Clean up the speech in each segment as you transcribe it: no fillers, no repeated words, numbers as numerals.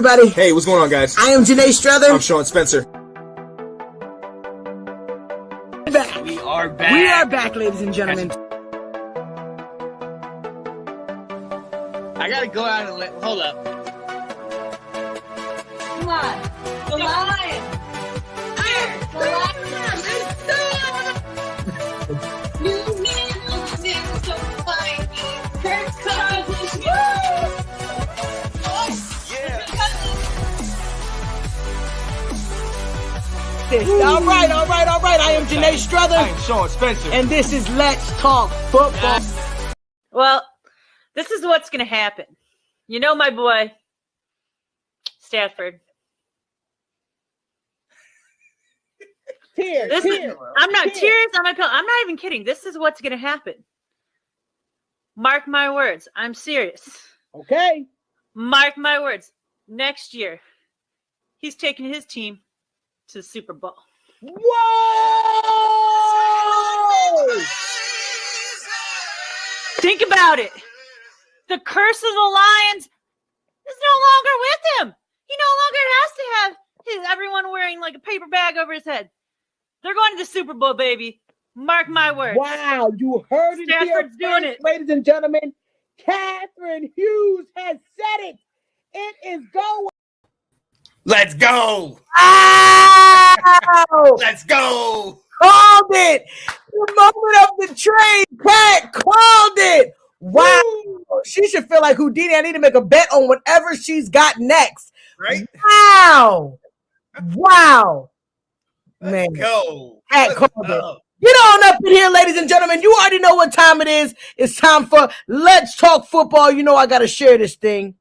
everybody? Hey, what's going on, guys? I am Janae Strother. I'm Sean Spencer. We are back. We are back, ladies and gentlemen. I gotta go out and hold up. Come on. The lion. The lion. New man looking so fine. Kirk Cousins. All right. I am Janae Strother. I'm Sean Spencer. And this is Let's Talk Football. Well, this is what's going to happen. You know my boy, Stafford. Tears. I'm not tears. I'm not even kidding. This is what's going to happen. Mark my words. I'm serious. Okay. Mark my words. Next year, he's taking his team to the Super Bowl. Whoa! Think about it. The curse of the Lions is no longer with him. He no longer has to have everyone wearing like a paper bag over his head. They're going to the Super Bowl, baby. Mark my words. Wow, you heard it Stafford's here doing first, it. ladies and gentlemen. Catherine Hughes has said it. It is going. Let's go. Ow! Let's go. Called it. The moment of the trade, Pat called it. Wow. She should feel like Houdini. I need to make a bet on whatever she's got next. Right? Wow. Let's go. Pat called it. Get on up in here, ladies and gentlemen. You already know what time it is. It's time for Let's Talk Football. You know I got to share this thing.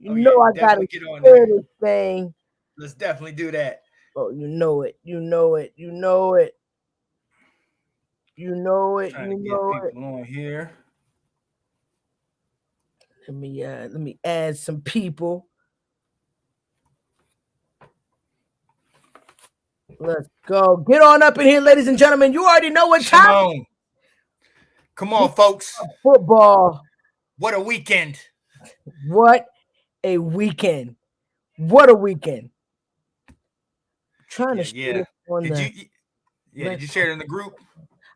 I got to share this thing. Let's definitely do that. Oh, you know it. Trying to get people on here. Let me add some people. Let's go. Get on up in here, ladies and gentlemen. You already know what time. Come on, folks. Football. What a weekend. What a weekend. Trying to share it on did you share it in the group?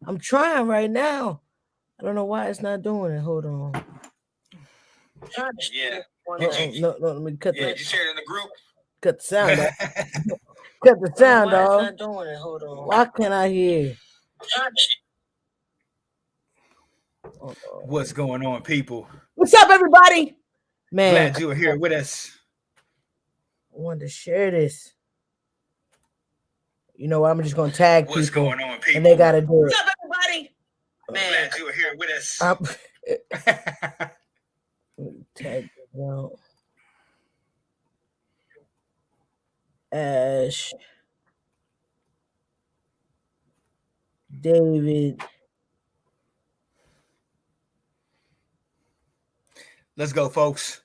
I'm trying right now. I don't know why it's not doing it. Hold on. No, let me cut did you share it in the group? Cut the sound off. Cut the sound off. It's not doing it. Hold on. Why can't I hear? What's going on, people? What's up, everybody? Man, Glad you were here with us. I wanted to share this. You know what? I'm just gonna tag What's people, going on, people? and they gotta do it. What's up, everybody? Man. Glad you were here with us. Tag down. Ash, David. Let's go, folks.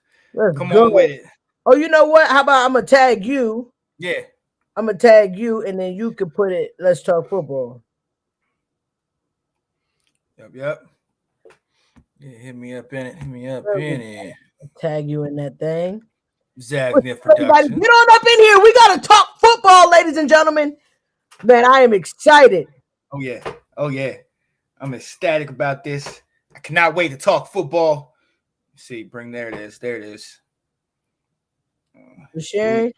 Come on with it. Oh, you know what? How about I'm gonna tag you? Yeah. I'm gonna tag you, and then you can put it. Let's talk football. Yep. Yeah, hit me up in it. Tag you in that thing. Zagniff Everybody, Production. get on up in here. We gotta talk football, ladies and gentlemen. Man, I am excited. Oh yeah. I'm ecstatic about this. I cannot wait to talk football. Let's see, there it is. You sharing?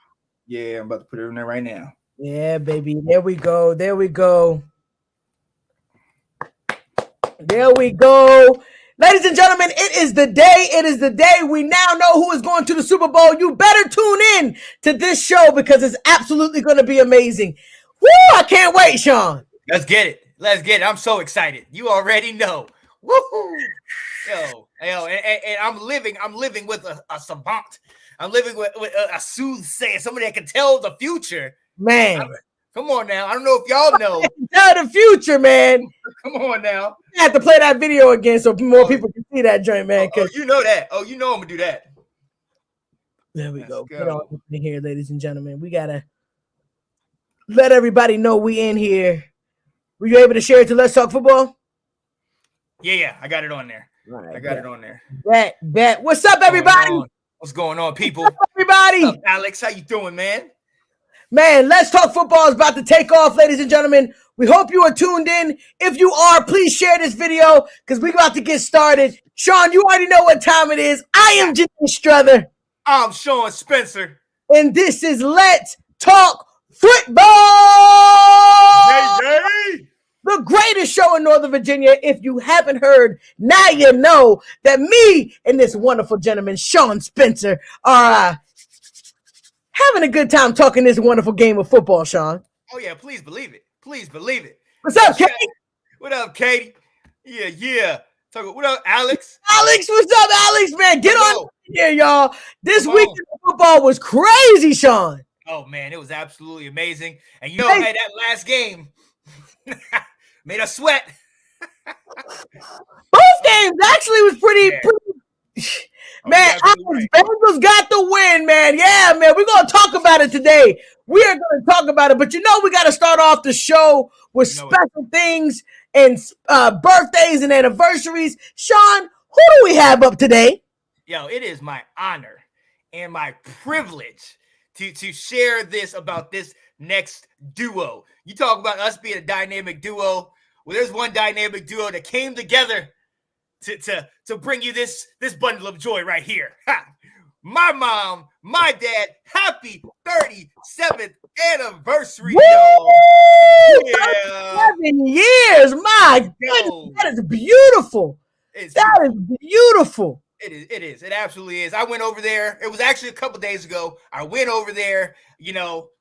Yeah, I'm about to put it in there right now. Yeah, baby. There we go. Ladies and gentlemen, it is the day. We now know who is going to the Super Bowl. You better tune in to this show because it's absolutely going to be amazing. Woo! I can't wait, Sean. Let's get it. I'm so excited. You already know. Woohoo! Yo, and I'm living with a savant. I'm living with a soothsayer, somebody that can tell the future. Man. Come on now. I don't know if y'all know. Tell the future, man. Come on now. I have to play that video again so more people can see that joint, man. You know that. Oh, you know I'm going to do that. There we go. Get on in here, ladies and gentlemen. We got to let everybody know we in here. Were you able to share it to Let's Talk Football? Yeah. I got it on there. Right, I got it on there. Bet. What's up, everybody? What's going on, people? Everybody, What's up, Alex? How you doing, man? man, Let's Talk Football is about to take off, ladies and gentlemen. We hope you are tuned in. If you are, please share this video because we're about to get started. Sean, you already know what time it is. I am Jimmy Struther. I'm Sean Spencer. And this is Let's Talk Football! Hey! The greatest show in Northern Virginia. If you haven't heard, now you know that me and this wonderful gentleman, Sean Spencer, are having a good time talking this wonderful game of football, Sean. Oh, yeah, please believe it. Please believe it. What's up, Katie? What up, Katie? Yeah. What up, Alex? Alex, what's up, Alex? Man, get on here, y'all. This weekend of football was crazy, Sean. Oh, man, it was absolutely amazing. And you know, hey, that last game made us sweat. Both games actually was pretty. Man, Bengals got the win, man. Yeah, man, we're going to talk about it today. We are going to talk about it, but you know we got to start off the show with special things and birthdays and anniversaries. Sean, who do we have up today? Yo, it is my honor and my privilege to share this about this next duo. You talk about us being a dynamic duo. Well, there's one dynamic duo that came together to bring you this bundle of joy right here. Ha! My mom, my dad, happy 37th anniversary, yo. Yeah. 7 years, my goodness, that is beautiful. That is beautiful. It is. It absolutely is. I went over there. It was actually a couple days ago. I went over there,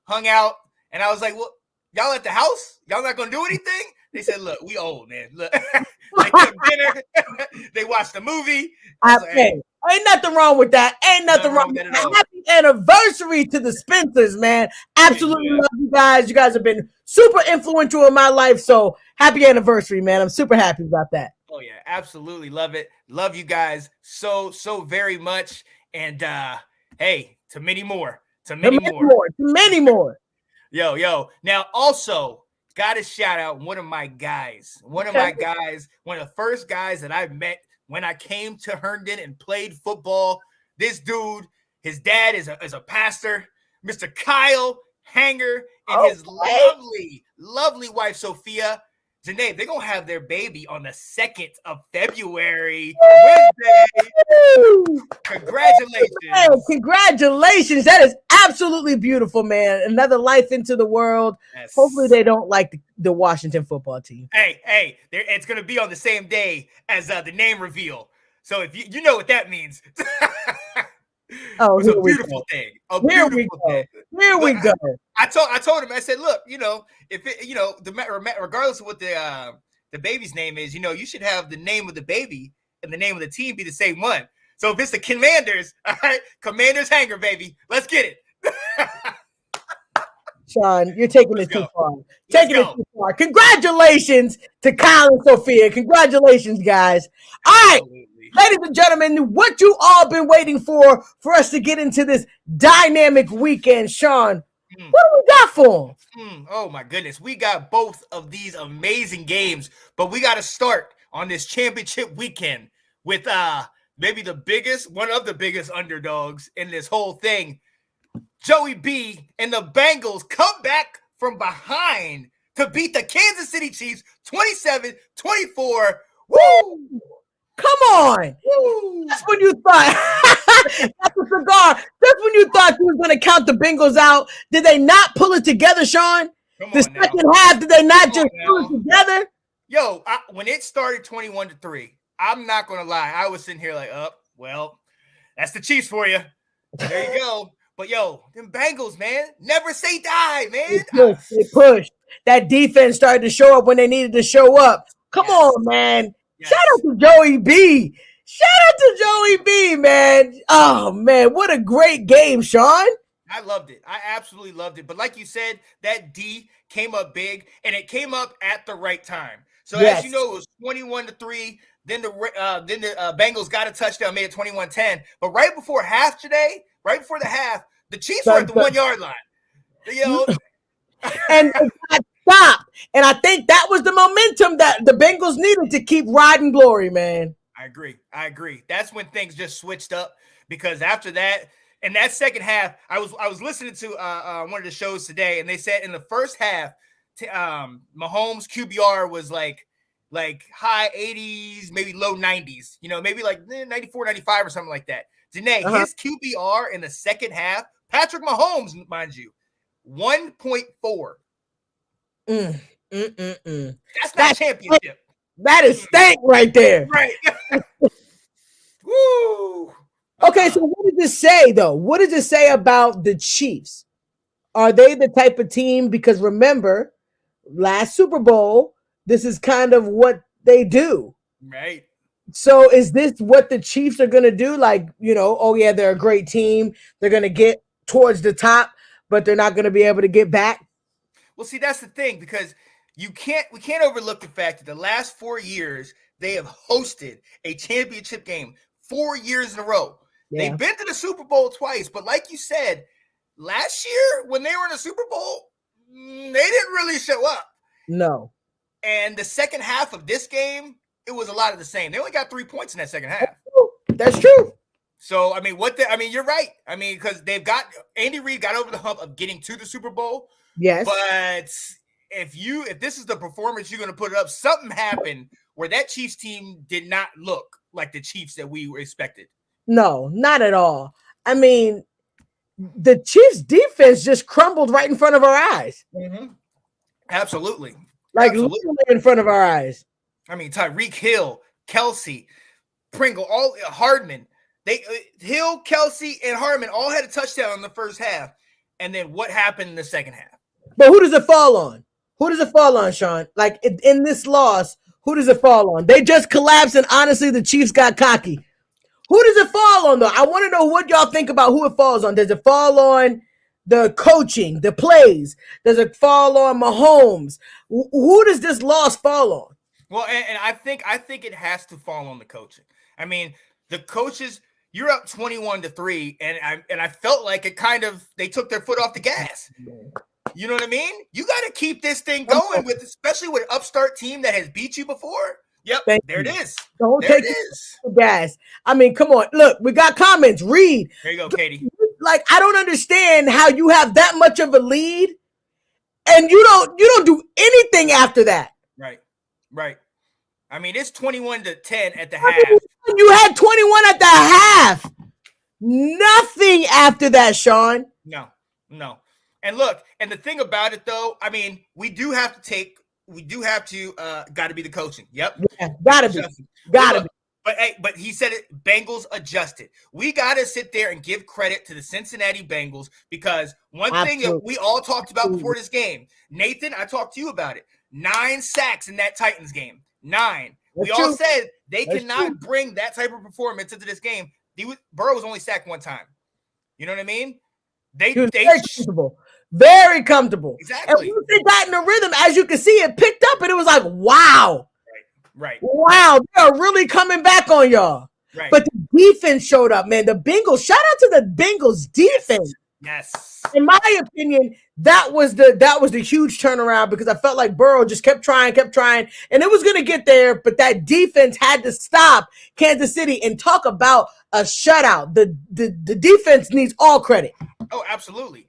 hung out, and I was like, well, y'all at the house? Y'all not going to do anything? They said, look, we old, man. Look. They cooked dinner. They watched the movie. Ain't nothing wrong with that. Ain't nothing wrong with that. Happy anniversary to the Spencers, man. Absolutely love you guys. You guys have been super influential in my life. So happy anniversary, man. I'm super happy about that. Oh, yeah. Absolutely love it. Love you guys so very much. And hey, to many more. To many more. Yo. Now, also, got to shout out one of my guys. One of the first guys that I met when I came to Herndon and played football. This dude, his dad is a pastor, Mr. Kyle Hanger, and his lovely wife, Sophia. Janae, they're going to have their baby on the 2nd of February, Wednesday. Congratulations. Hey, congratulations. That is absolutely beautiful, man. Another life into the world. Yes. Hopefully they don't like the Washington football team. Hey, it's going to be on the same day as the name reveal. So if you know what that means. It's a beautiful thing. Here we go. I told him, I said, look, if it, regardless of what the baby's name is, you should have the name of the baby and the name of the team be the same one. So if it's the Commanders, all right, Commanders Hanger, baby, let's get it. Sean, you're taking it too far. Too far. Congratulations to Kyle and Sophia. Congratulations, guys. All right. Absolutely. Ladies and gentlemen, what you all been waiting for us to get into this dynamic weekend, Sean, what do we got for them? Oh, my goodness. We got both of these amazing games, but we got to start on this championship weekend with maybe one of the biggest underdogs in this whole thing. Joey B and the Bengals come back from behind to beat the Kansas City Chiefs 27-24. Woo! Come on. Woo. That's when you thought. That's a cigar. That's when you thought you was going to count the Bengals out. Did they not pull it together, Sean? The second half, did they not just pull it together? Yo, when it started 21-3, I'm not going to lie. I was sitting here like, well, that's the Chiefs for you. There you go. But, yo, them Bengals, man, never say die, man. They pushed. That defense started to show up when they needed to show up. Come on, man. Yes. Shout out to Joey B. Man. Oh, man, what a great game, Sean. I loved it. I absolutely loved it. But like you said, that D came up big, and it came up at the right time. So as you know, it was 21-3. Then the Bengals got a touchdown, made it 21-10. But right before the half, the Chiefs were at the 1 yard line. And they got stopped. And I think that was the momentum that the Bengals needed to keep riding glory, man. I agree. That's when things just switched up because after that, in that second half, I was listening to one of the shows today, and they said in the first half, Mahomes' QBR was like high 80s, maybe low 90s, maybe like 94, 95 or something like that. Janae, his QBR in the second half, Patrick Mahomes, mind you, 1.4. That's not championship. That is stank right there. Right. Woo. Okay, so what does this say, though? What does it say about the Chiefs? Are they the type of team? Because remember, last Super Bowl, this is kind of what they do. Right. So is this what the Chiefs are going to do? Like, oh, yeah, they're a great team. They're going to get towards the top, but they're not going to be able to get back? Well, see, that's the thing, because we can't overlook the fact that the last 4 years, they have hosted a championship game 4 years in a row. Yeah. They've been to the Super Bowl twice, but like you said, last year when they were in the Super Bowl, they didn't really show up. No. And the second half of this game, it was a lot of the same. They only got 3 points in that second half. That's true. So, you're right. Because Andy Reid got over the hump of getting to the Super Bowl. Yes. But if this is the performance you're going to put up, something happened where that Chiefs team did not look like the Chiefs that we expected. No, not at all. The Chiefs defense just crumbled right in front of our eyes. Mm-hmm. Absolutely. Literally in front of our eyes. Tyreek Hill, Kelsey, Pringle, Hardman. Hill, Kelsey, and Hardman all had a touchdown in the first half. And then what happened in the second half? But who does it fall on? Who does it fall on, Sean? Like in this loss, who does it fall on? They just collapsed, and honestly, the Chiefs got cocky. Who does it fall on, though? I want to know what y'all think about who it falls on. Does it fall on the coaching, the plays? Does it fall on Mahomes? Who does this loss fall on? Well, and I think it has to fall on the coaching. The coaches, you're up 21-3, and I felt like it they took their foot off the gas. You know what I mean? You got to keep this thing going especially with an upstart team that has beat you before. Yep, there it is. Don't take the gas. Come on. Look, we got comments. Read. There you go, Katie. I don't understand how you have that much of a lead and you don't do anything after that. Right. It's 21-10 at the half. You had 21 at the half. Nothing after that, Sean. No. And look, and the thing about it, though, we do have to got to be the coaching. Yep. Yeah, gotta be. But he said it, Bengals adjusted. We got to sit there and give credit to the Cincinnati Bengals, because one thing that we all talked about before this game, Nathan, I talked to you about it, 9 sacks in that Titans game. 9. We all said they cannot bring that type of performance into this game. Burrow was only sacked one time. You know what I mean? They very comfortable. Exactly. And once they got in the rhythm, as you can see, it picked up, and it was like, wow. Right. Wow, they are really coming back on y'all. Right. But the defense showed up, man. The Bengals, shout out to the Bengals defense. Yes. In my opinion, that was the huge turnaround, because I felt like Burrow just kept trying, and it was going to get there, but that defense had to stop Kansas City. And talk about a shutout. The defense needs all credit. Oh, absolutely.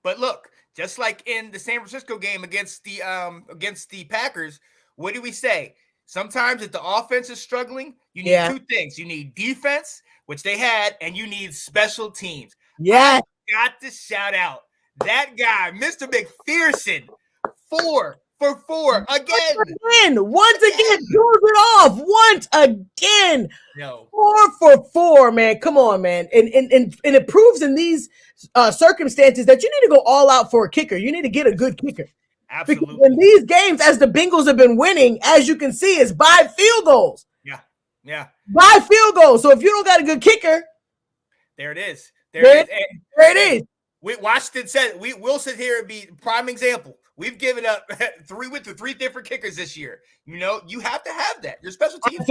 But look, just like in the San Francisco game against the Packers, what do we say? Sometimes if the offense is struggling, you need 2 things. You need defense, which they had, and you need special teams. Yeah. Got to shout out that guy, Mr. McPherson, 4 for 4 again. Once again, pulls it off. Once again. No. 4 for 4, man. Come on, man. And it proves in these circumstances that you need to go all out for a kicker. You need to get a good kicker. Absolutely. Because in these games, as the Bengals have been winning, as you can see, is by field goals. Yeah. By field goals. So if you don't got a good kicker, there it is. There it is. Washington said we'll sit here and be prime example. We've given up 3 different kickers this year. You have to have that. Your special teams.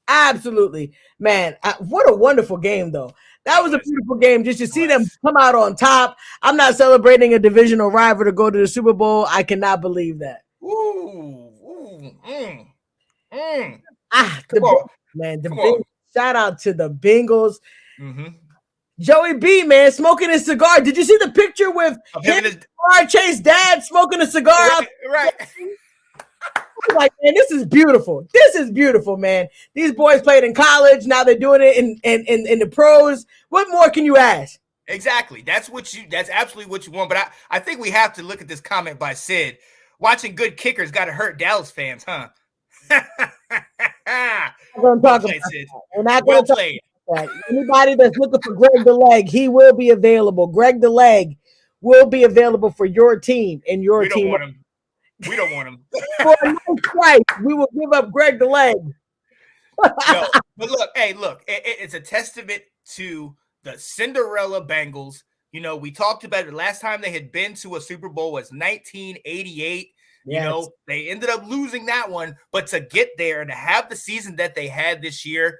Absolutely. Man, what a wonderful game, though. That was a beautiful game. Just to see them come out on top. I'm not celebrating a divisional rival to go to the Super Bowl. I cannot believe that. The Shout out to the Bengals. Mm-hmm. Joey B, man, smoking a cigar. Did you see the picture with him and Chase dad smoking a cigar? Right. Like, man, this is beautiful. This is beautiful, man. These boys played in college. Now they're doing it in the pros. What more can you ask? Exactly. That's absolutely what you want. But I think we have to look at this comment by Sid. Watching good kickers got to hurt Dallas fans, huh? We're not going to talk about that. Anybody that's looking for Greg the Leg, he will be available. Greg the Leg will be available for your team and your team. Don't want him. We don't want him. For a nice price, we will give up Greg the Leg. No, but look, it's a testament to the Cinderella Bengals. You know, we talked about it last time they had been to a Super Bowl was 1988. Yes. You know, they ended up losing that one, but to get there and to have the season that they had this year,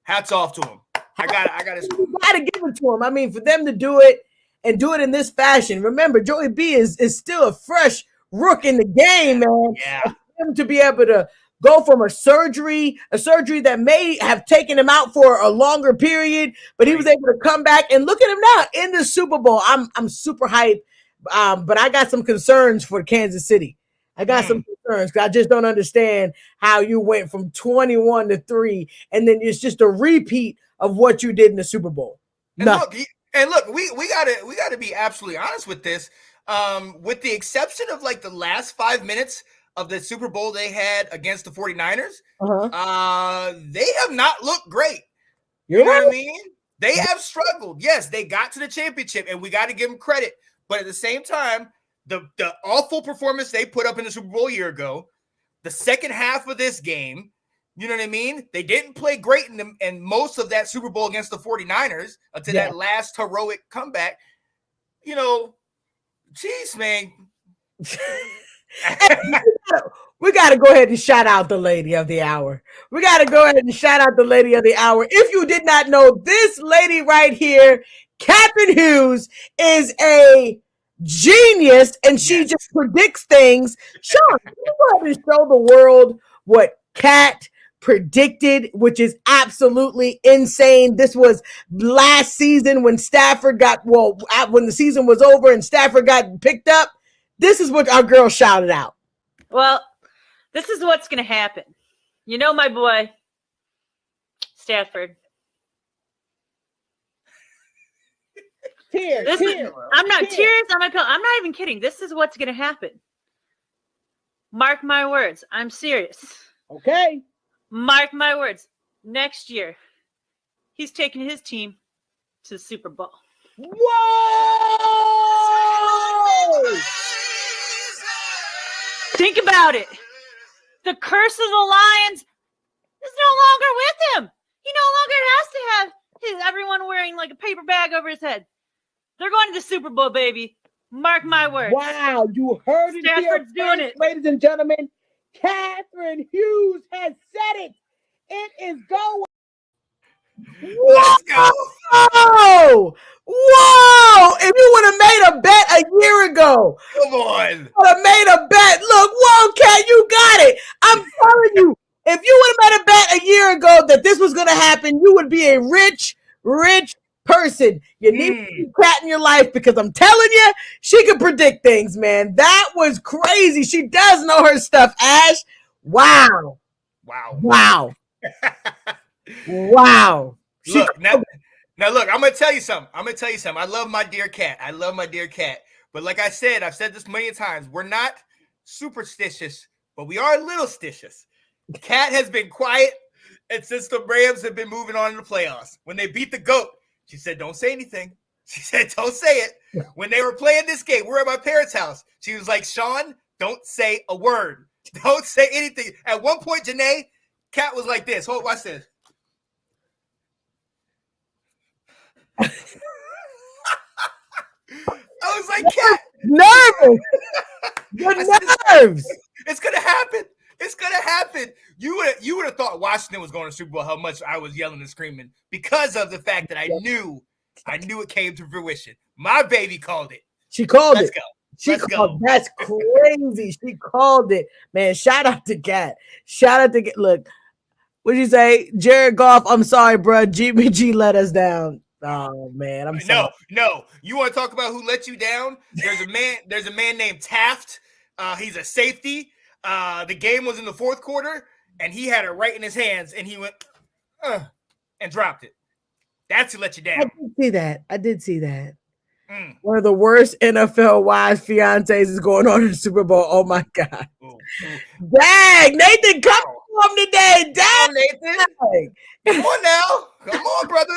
hats off to them. I got to give it to them. I mean, for them to do it and do it in this fashion. Remember, Joey B is still a fresh rook in the game, man. Yeah. For him to be able to go from a surgery that may have taken him out for a longer period, but he was able to come back and look at him now in the Super Bowl. I'm super hyped, but I got some concerns for Kansas City. I got some concerns because I just don't understand how you went from 21-3, and then it's just a repeat of what you did in the Super Bowl. And look, we gotta be absolutely honest with this. With the exception of like the last 5 minutes of the Super Bowl they had against the 49ers, they have not looked great. You know what I mean? They have struggled. Yes, they got to the championship, and we got to give them credit. But at the same time, the awful performance they put up in the Super Bowl a year ago, the second half of this game, you know what I mean? They didn't play great in most of that Super Bowl against the 49ers until that last heroic comeback. You know, jeez, man. We got to go ahead and shout out the lady of the hour. If you did not know, this lady right here, Catherine Hughes, is a genius, and she just predicts things. Sean, can you go ahead and show the world what Cat predicted, which is absolutely insane. This was last season when Stafford when the season was over and Stafford got picked up. This is what our girl shouted out. Well, this is what's going to happen. You know my boy, Stafford. Tears. I'm not even kidding. This is what's going to happen. Mark my words. I'm serious. Okay. Mark my words. Next year, he's taking his team to the Super Bowl. Whoa! Think about it. The curse of the Lions is no longer with him. He no longer has to have everyone wearing like a paper bag over his head. They're going to the Super Bowl, baby. Mark my words. Wow, you heard it Stafford's here, doing it. Ladies and gentlemen, Catherine Hughes has said it. It is going. Let's go. Whoa! If you would have made a bet a year ago. Come on. Would have made a bet. Look, whoa, Cat, you got it. I'm telling you, if you would have made a bet a year ago that this was going to happen, you would be a rich person. You need Cat in your life because I'm telling you, she can predict things, man. That was crazy. She does know her stuff, Ash. Wow. Look, now look, I'm going to tell you something. I love my dear Cat. But like I said, I've said this many times. We're not superstitious, but we are a little stitious. Cat has been quiet, and since the Rams have been moving on in the playoffs, when they beat the GOAT, she said, don't say anything. She said, don't say it. When they were playing this game, we're at my parents' house. She was like, Sean, don't say a word. Don't say anything. At one point, Janae, Cat was like this. Watch this. I was like, Cat. Nervous. Your nerves. It's going to happen. You would have thought Washington was going to Super Bowl, how much I was yelling and screaming because of the fact that I knew it came to fruition. My baby called it. She called it. Let's go. That's crazy. She called it. Man, shout out to Cat. Look, What'd you say? Jared Goff, I'm sorry, bro. Jimmy G let us down. Oh man, I'm sorry. No. You want to talk about who let you down? There's a man named Taft. He's a safety. The game was in the fourth quarter, and he had it right in his hands, and he went and dropped it. That's who let you down. I did see that. One of the worst NFL wives fiancés is going on in the Super Bowl. Oh my God. Ooh. Dang, Nathan, come on today. Dang, Nathan. Come on now. Come on, brother.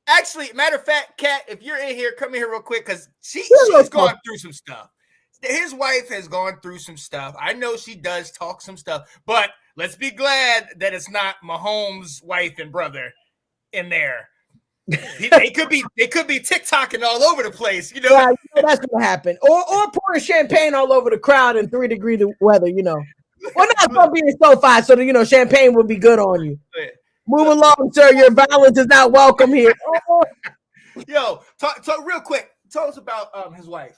Actually, matter of fact, Kat, if you're in here, come in here real quick because she's gone through some stuff. His wife has gone through some stuff. I know she does talk some stuff, but let's be glad that it's not Mahomes' wife and brother in there. They could be TikToking all over the place, you know. Yeah, that's gonna happen. Or pouring champagne all over the crowd in 3-degree weather, you know. Well, not gonna be in SoFi, so that champagne will be good on you. Move along, sir. Your violence is not welcome here. Yo, talk real quick. Tell us about his wife.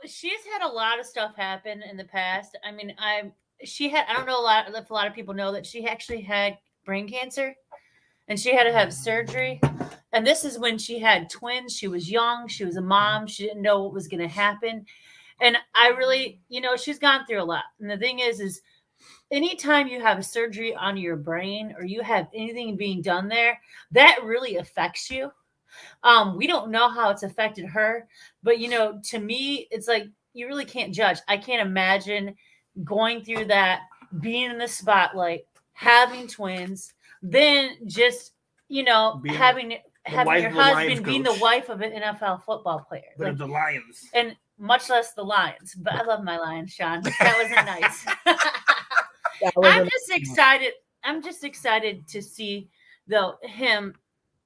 She's had a lot of stuff happen in the past. I mean, I don't know if a lot of people know that she actually had brain cancer. And she had to have surgery. And this is when she had twins. She was young. She was a mom. She didn't know what was going to happen. And I really, she's gone through a lot. And the thing is anytime you have a surgery on your brain or you have anything being done there, that really affects you. We don't know how it's affected her. But, to me, it's like you really can't judge. I can't imagine going through that, being in the spotlight, having twins, then just having your husband being the wife of an NFL football player, but of the Lions, and much less the Lions. But I love my Lions, Sean. That wasn't nice. I'm just excited. I'm just excited to see him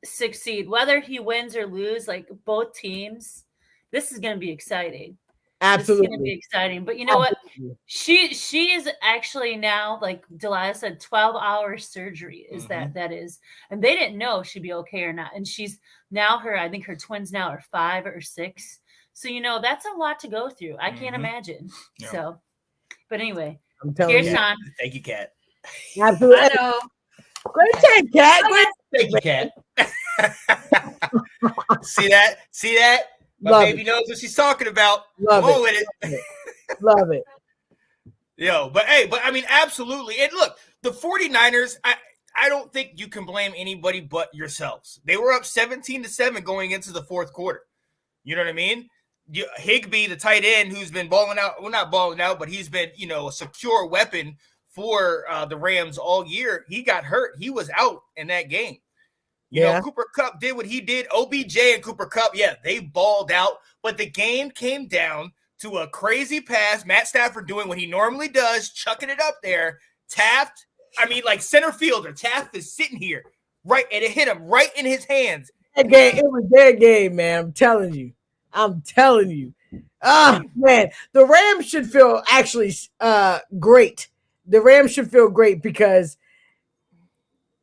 succeed, whether he wins or lose. Like both teams, this is going to be exciting. Absolutely. It's going to be exciting. But you know what? She is actually now, like Delilah said, 12-hour surgery is that is. And they didn't know if she'd be okay or not. And she's now I think her twins now are 5 or 6. So, that's a lot to go through. I can't imagine. Yeah. So, but anyway, I'm telling you. Sean. Thank you, Kat. Absolutely. I know. Great take, Kat. Thank you, Kat. See that? My baby knows what she's talking about. Love it. With it. Love it. But I mean, absolutely. And look, the 49ers, I don't think you can blame anybody but yourselves. They were up 17-7 going into the fourth quarter. You know what I mean? Higbee, the tight end, who's been balling out, well, not balling out, but he's been, a secure weapon for the Rams all year. He got hurt. He was out in that game. You know, Cooper Kupp did what he did. OBJ and Cooper Kupp, they balled out. But the game came down to a crazy pass. Matt Stafford doing what he normally does, chucking it up there. Taft, like center fielder. Taft is sitting here, right, and it hit him right in his hands. That game, it was their game, man. I'm telling you. Oh, man. The Rams should feel actually great. The Rams should feel great because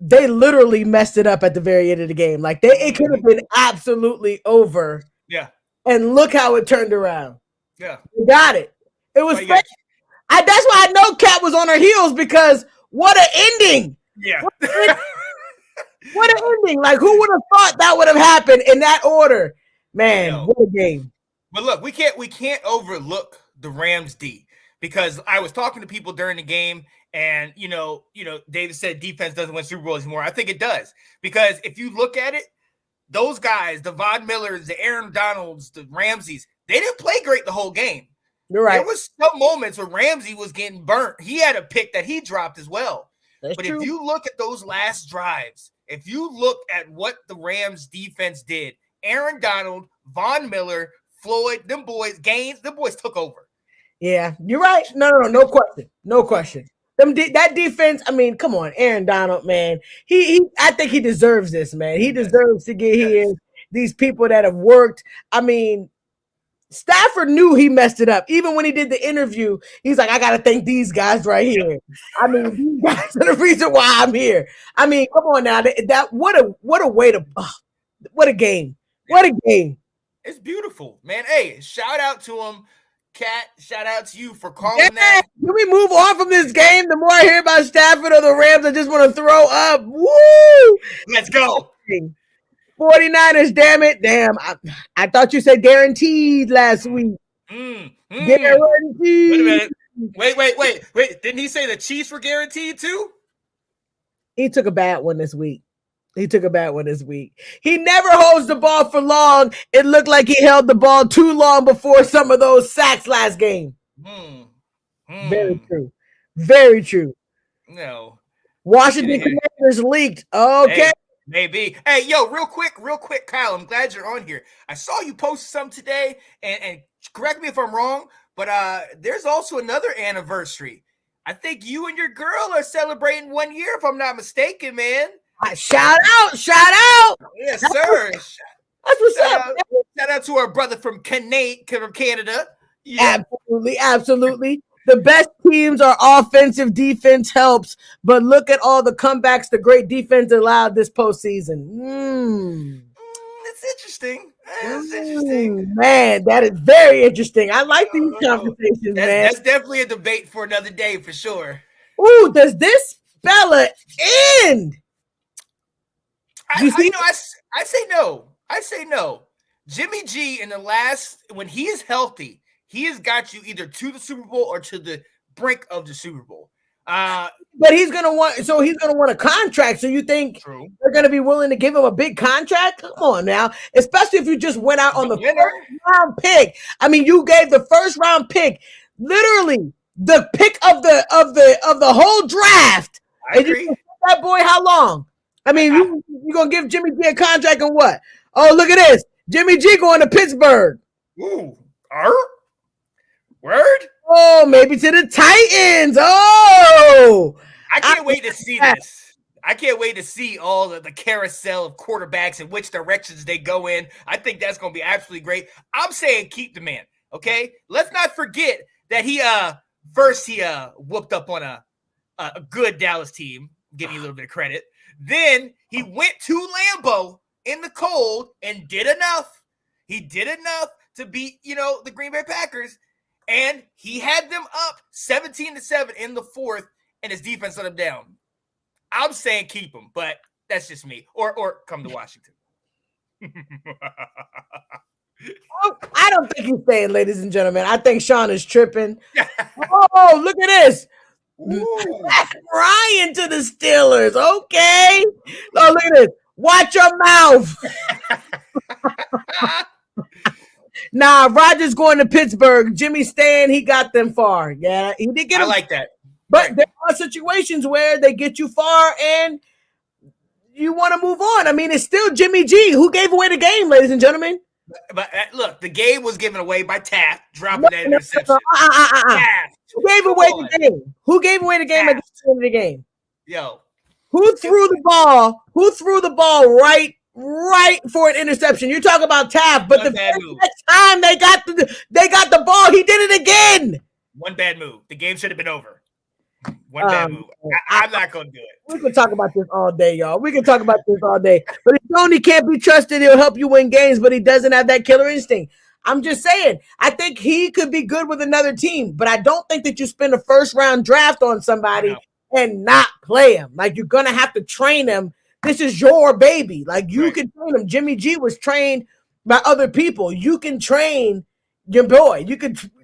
they literally messed it up at the very end of the game. Like it could have been absolutely over. Yeah. And look how it turned around. Yeah. We got it. It was that's why I know Kat was on her heels because what an ending. Yeah. What an ending. Like who would have thought that would have happened in that order? Man, what a game. But look, we can't overlook the Rams D because I was talking to people during the game. And, David said defense doesn't win Super Bowls anymore. I think it does. Because if you look at it, those guys, the Von Millers, the Aaron Donalds, the Ramseys, they didn't play great the whole game. You're right. There was some moments where Ramsey was getting burnt. He had a pick that he dropped as well. That's true. If you look at those last drives, if you look at what the Rams defense did, Aaron Donald, Von Miller, Floyd, them boys, Gaines, them boys took over. Yeah, you're right. No question. No question. That defense, come on, Aaron Donald, man. I think he deserves this, man. He deserves to get here. These people that have worked. Stafford knew he messed it up. Even when he did the interview, he's like, I got to thank these guys right here. These guys are the reason why I'm here. Come on now. What a way to, what a game. What a game. It's beautiful, man. Hey, shout out to him. Cat. Shout out to you for calling that. Can we move on from this game? The more I hear about Stafford or the Rams, I just want to throw up. Woo! Let's go. 49ers, damn it. Damn. I thought you said guaranteed last week. Guaranteed. Guaranteed. Wait a minute. Wait. Didn't he say the Chiefs were guaranteed too? He took a bad one this week. He never holds the ball for long. It looked like he held the ball too long before some of those sacks last game. Very true. No. Washington Commanders leaked. Okay. Hey, maybe. Hey, yo, real quick, Kyle. I'm glad you're on here. I saw you post some today, and correct me if I'm wrong, but there's also another anniversary. I think you and your girl are celebrating 1 year, if I'm not mistaken, man. Shout out. Yes, sir. That's what's up. Shout out to our brother from Canada. Yeah. Absolutely. The best teams are offensive. Defense helps, but look at all the comebacks the great defense allowed this postseason. It's interesting. Man, that is very interesting. I like these conversations, man. That's definitely a debate for another day for sure. Ooh, does this spell end? I say no. I say no. Jimmy G when he is healthy, he has got you either to the Super Bowl or to the brink of the Super Bowl. But he's gonna want a contract. So you think they're gonna be willing to give him a big contract? Come on now, especially if you just went out on the first round pick. I mean, you gave the first round pick, literally the pick of the whole draft. I agree. That boy, how long? I mean, you gonna give Jimmy G a contract and what? Oh, look at this. Jimmy G going to Pittsburgh. Ooh. Word? Oh, maybe to the Titans. Oh. I can't wait to see this. I can't wait to see all the carousel of quarterbacks and which directions they go in. I think that's going to be absolutely great. I'm saying keep the man, okay? Let's not forget that he whooped up on a good Dallas team. Give me a little bit of credit. Then he went to Lambeau in the cold and did enough. He did enough to beat, the Green Bay Packers, and he had them up 17-7 in the fourth, and his defense let him down. I'm saying keep him, but that's just me. Or come to Washington. I don't think he's saying, ladies and gentlemen. I think Sean is tripping. Oh, look at this. Matt Ryan to the Steelers. Okay. Oh, look at this. Watch your mouth. Nah, Rodgers going to Pittsburgh. Jimmy staying, he got them far. Yeah, he did get them. I like that. But there are situations where they get you far and you want to move on. I mean, it's still Jimmy G who gave away the game, ladies and gentlemen. But look, the game was given away by Taft dropping that interception. Taft. Who gave away the game? Who gave away the game at the end of the game? Yo. Who threw the ball? Who threw the ball right for an interception? You're talking about Taft, but the next time they got the ball, he did it again. One bad move. The game should have been over. One bad move. I'm not going to do it. We can talk about this all day, y'all. We can talk about this all day. But if Tony can't be trusted, he'll help you win games, but he doesn't have that killer instinct. I'm just saying, I think he could be good with another team, but I don't think that you spend a first-round draft on somebody and not play him. Like, you're going to have to train him. This is your baby. Like, you can train him. Jimmy G was trained by other people. You can train your boy.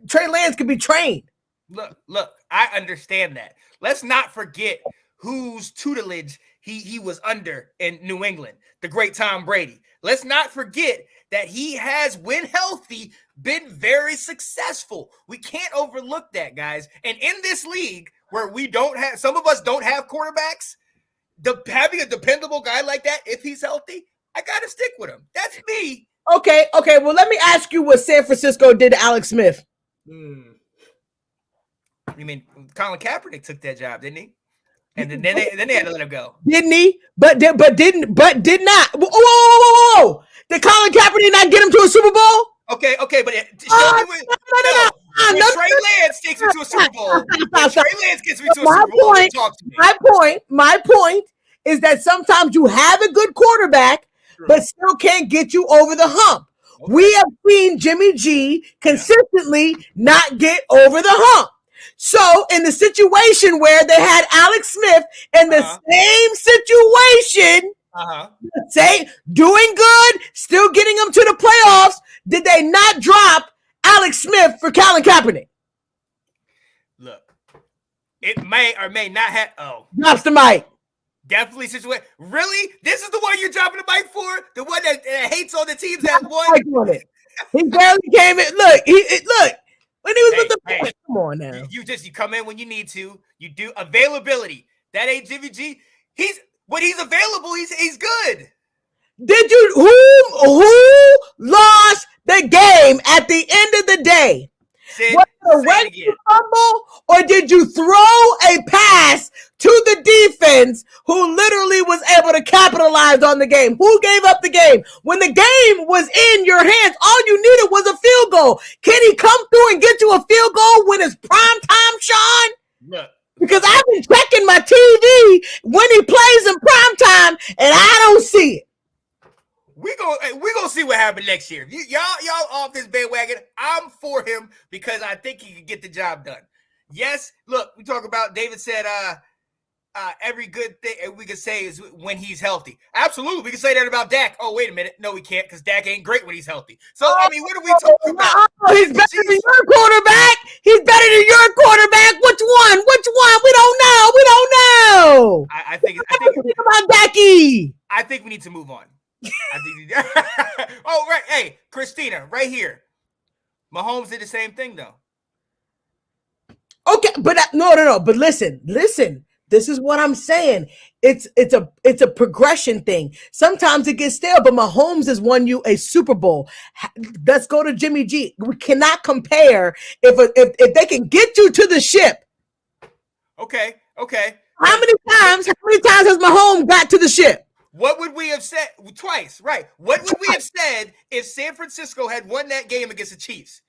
Trey Lance can be trained. Look, I understand that. Let's not forget whose tutelage he was under in New England, the great Tom Brady. Let's not forget that he has, when healthy, been very successful. We can't overlook that, guys. And in this league where some of us don't have quarterbacks, having a dependable guy like that, if he's healthy, I got to stick with him. That's me. Okay. Well, let me ask you what San Francisco did to Alex Smith. You mean Colin Kaepernick took that job, didn't he? And then they had to let him go. Didn't he? But did not. Whoa. Did Colin Kaepernick not get him to a Super Bowl? Okay, but show me when Trey Lance takes me to a Super Bowl. When Trey Lance gets me to a Super Bowl, talk to me. My point is that sometimes you have a good quarterback, but still can't get you over the hump. Okay. We have seen Jimmy G consistently not get over the hump. So in the situation where they had Alex Smith in the same situation, say doing good, still getting them to the playoffs, did they not drop Alex Smith for Colin Kaepernick? Look, it may or may not have. Oh, drops the mic. Definitely situation. Really? This is the one you're dropping the mic for? The one that hates on the teams that won? He barely came in. Look, when he was with the come on now. You come in when you need to. You do availability. That ain't Jimmy G. When he's available, he's good. Did you who lost the game at the end of the day? Was it a regular fumble, or did you throw a pass to the defense who literally was able to capitalize on the game? Who gave up the game? When the game was in your hands, all you needed was a field goal. Can he come through and get you a field goal when it's prime time, Sean? Look. Because I've been checking my TV when he plays in prime time, and I don't see it. We gonna see what happens next year. Y'all off this bandwagon. I'm for him because I think he can get the job done. Yes, look, we talk about David said every good thing we can say is when he's healthy. Absolutely, we can say that about Dak. Oh, wait a minute, no, we can't because Dak ain't great when he's healthy. So I mean, what are we talking about? He's better than your quarterback. He's better than your quarterback. Which one? We don't know. I think about Dacky. I think we need to move on. Oh, right. Hey, Christina, right here. Mahomes did the same thing, though. Okay, but no. But listen. This is what I'm saying. It's a progression thing. Sometimes it gets stale, but Mahomes has won you a Super Bowl. Let's go to Jimmy G. We cannot compare if they can get you to the ship. Okay. How many times has Mahomes got to the ship? What would we have said twice? Right. What would we have said if San Francisco had won that game against the Chiefs?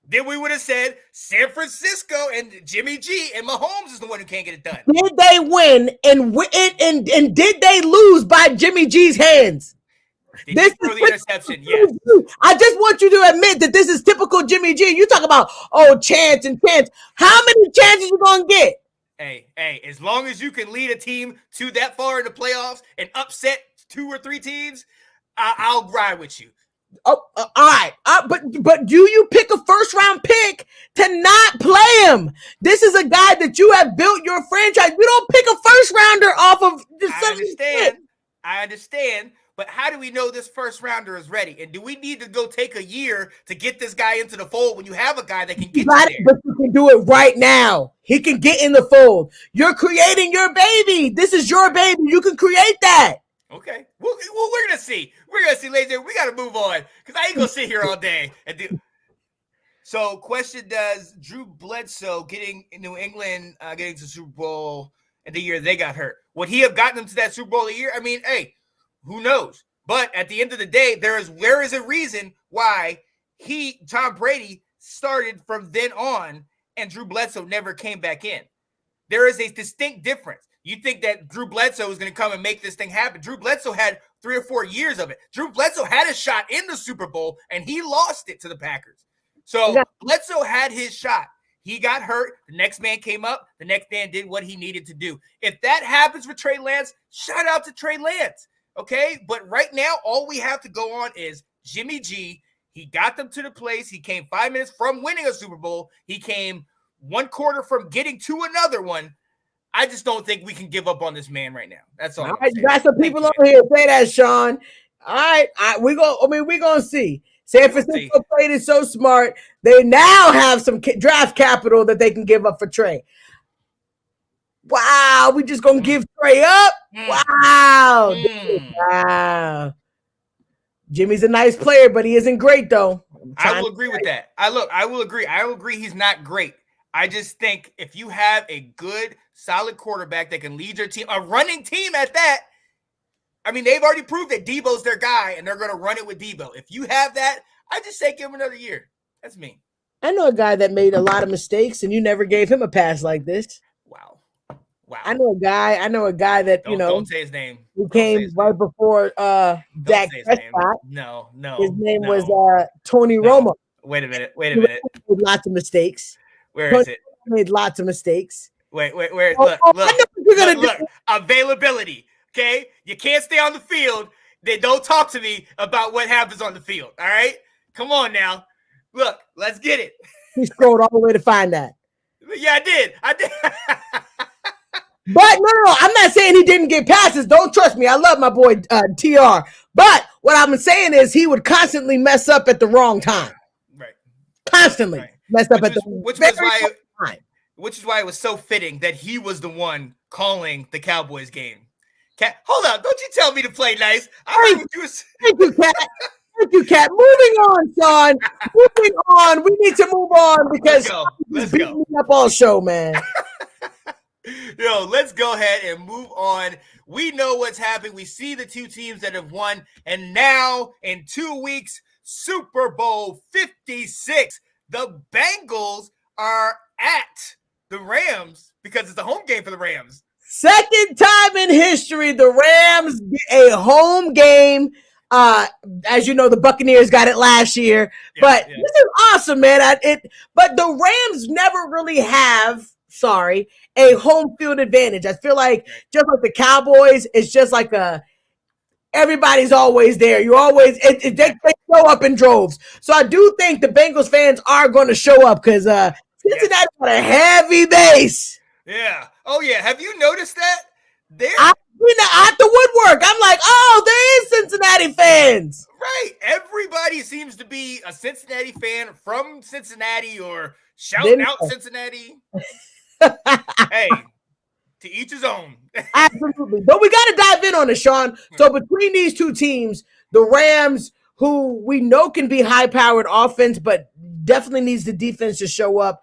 Then we would have said San Francisco and Jimmy G and Mahomes is the one who can't get it done. Did they win and did they lose by Jimmy G's hands? Did this is the interception, yes. I just want you to admit that this is typical Jimmy G. You talk about chance. How many chances you gonna get? Hey, as long as you can lead a team to that far in the playoffs and upset 2 or 3 teams, I'll ride with you. Oh, all right. But do you pick a first round pick to not play him? This is a guy that you have built your franchise. You don't pick a first rounder off of I understand. But how do we know this first rounder is ready? And do we need to go take a year to get this guy into the fold when you have a guy that can get you there? But you can do it right now. He can get in the fold. You're creating your baby. This is your baby. You can create that. Okay. Well, we're going to see. We're going to see, ladies. We got to move on because I ain't going to sit here all day. So, question, does Drew Bledsoe getting in New England, getting to the Super Bowl in the year they got hurt, would he have gotten them to that Super Bowl a year? I mean, hey, who knows? But at the end of the day, there is a reason why Tom Brady started from then on and Drew Bledsoe never came back in. There is a distinct difference. You think that Drew Bledsoe is going to come and make this thing happen. Drew Bledsoe had 3 or 4 years of it. Drew Bledsoe had a shot in the Super Bowl and he lost it to the Packers. So Bledsoe had his shot. He got hurt. The next man came up. The next man did what he needed to do. If that happens with Trey Lance, shout out to Trey Lance. Okay, but right now, all we have to go on is Jimmy G. He got them to the place. He came 5 minutes from winning a Super Bowl. He came 1 quarter from getting to another one. I just don't think we can give up on this man right now. That's all. All right, you got some people over here say that, Sean. All right, we're gonna see. San Francisco played it so smart. They now have some draft capital that they can give up for Trey. Wow, we just gonna give Trey up? Wow. Wow. Jimmy's a nice player, but he isn't great, though. I will agree with that. I will agree. I will agree he's not great. I just think if you have a good, solid quarterback that can lead your team, a running team at that, I mean, they've already proved that Debo's their guy, and they're going to run it with Debo. If you have that, I just say give him another year. That's me. I know a guy that made a lot of mistakes, and you never gave him a pass like this. Wow. I know a guy that Don't say his name. who came right before Dak Prescott. No. His name was Tony Romo. Wait a minute. He made lots of mistakes. Where is it? Made lots of mistakes. Wait. Look. I know what you're gonna do. Availability. Okay, you can't stay on the field. Then don't talk to me about what happens on the field. All right, come on now. Look, let's get it. He scrolled all the way to find that. Yeah, I did. But no, I'm not saying he didn't get passes. Don't trust me. I love my boy TR. But what I'm saying is he would constantly mess up at the wrong time. Right. Constantly mess up at the which is why it was so fitting that he was the one calling the Cowboys game. Cat, hold up! Don't you tell me to play nice. Thank you, Cat. Thank you, Cat. Moving on, Sean. Moving on. We need to move on because let's beat go. me up all show, man. Yo, let's go ahead and move on. We know what's happening. We see the two teams that have won, and now in 2 weeks, Super Bowl 56, the Bengals are at the Rams because it's a home game for the Rams. Second time in history, the Rams get a home game. As you know, the Buccaneers got it last year, but this is awesome, man. But the Rams never really have, a home field advantage. I feel like just like the Cowboys, it's just like everybody's always there. You always they show up in droves. So I do think the Bengals fans are going to show up because Cincinnati got a heavy base. Yeah. Oh yeah. Have you noticed that? At the woodwork. I'm like, there is Cincinnati fans. Right. Everybody seems to be a Cincinnati fan from Cincinnati or shouting out Cincinnati. Hey, to each his own. Absolutely. But we got to dive in on it, Sean. So between these two teams, the Rams, who we know can be high-powered offense, but definitely needs the defense to show up.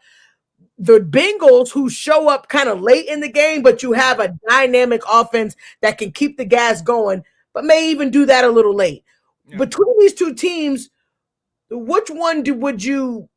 The Bengals, who show up kind of late in the game, but you have a dynamic offense that can keep the gas going, but may even do that a little late. Yeah. Between these two teams, which one would you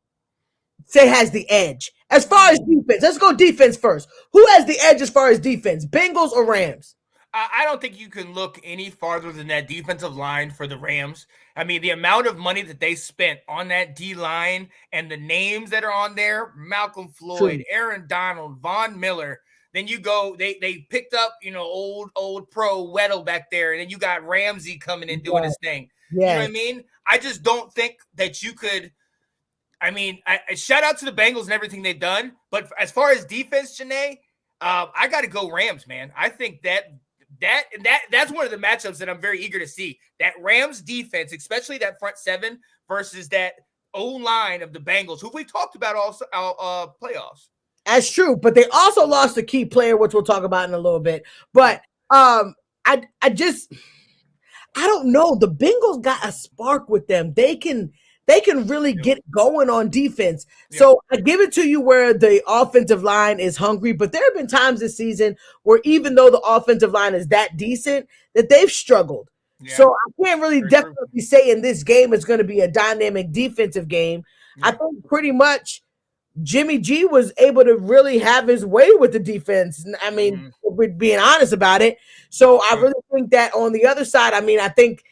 say has the edge? As far as defense, let's go defense first. Who has the edge as far as defense, Bengals or Rams? I don't think you can look any farther than that defensive line for the Rams. I mean, the amount of money that they spent on that D-line and the names that are on there, Malcolm Floyd, Aaron Donald, Von Miller. Then you go, they picked up, old pro Weddle back there. And then you got Ramsey coming in doing his thing. Yeah. You know what I mean? I just don't think that you could. I mean, I shout out to the Bengals and everything they've done. But as far as defense, Janae, I got to go Rams, man. I think that's one of the matchups that I'm very eager to see. That Rams defense, especially that front seven versus that O-line of the Bengals, who we talked about also playoffs. That's true, but they also lost a key player, which we'll talk about in a little bit. But I don't know. The Bengals got a spark with them. They can really get going on defense. So I give it to you where the offensive line is hungry, but there have been times this season where even though the offensive line is that decent, that they've struggled. Yeah. So I can't really definitely say in this game it's going to be a dynamic defensive game. Yeah. I think pretty much Jimmy G was able to really have his way with the defense. I mean, we're being honest about it. So I really think that on the other side, I mean, I think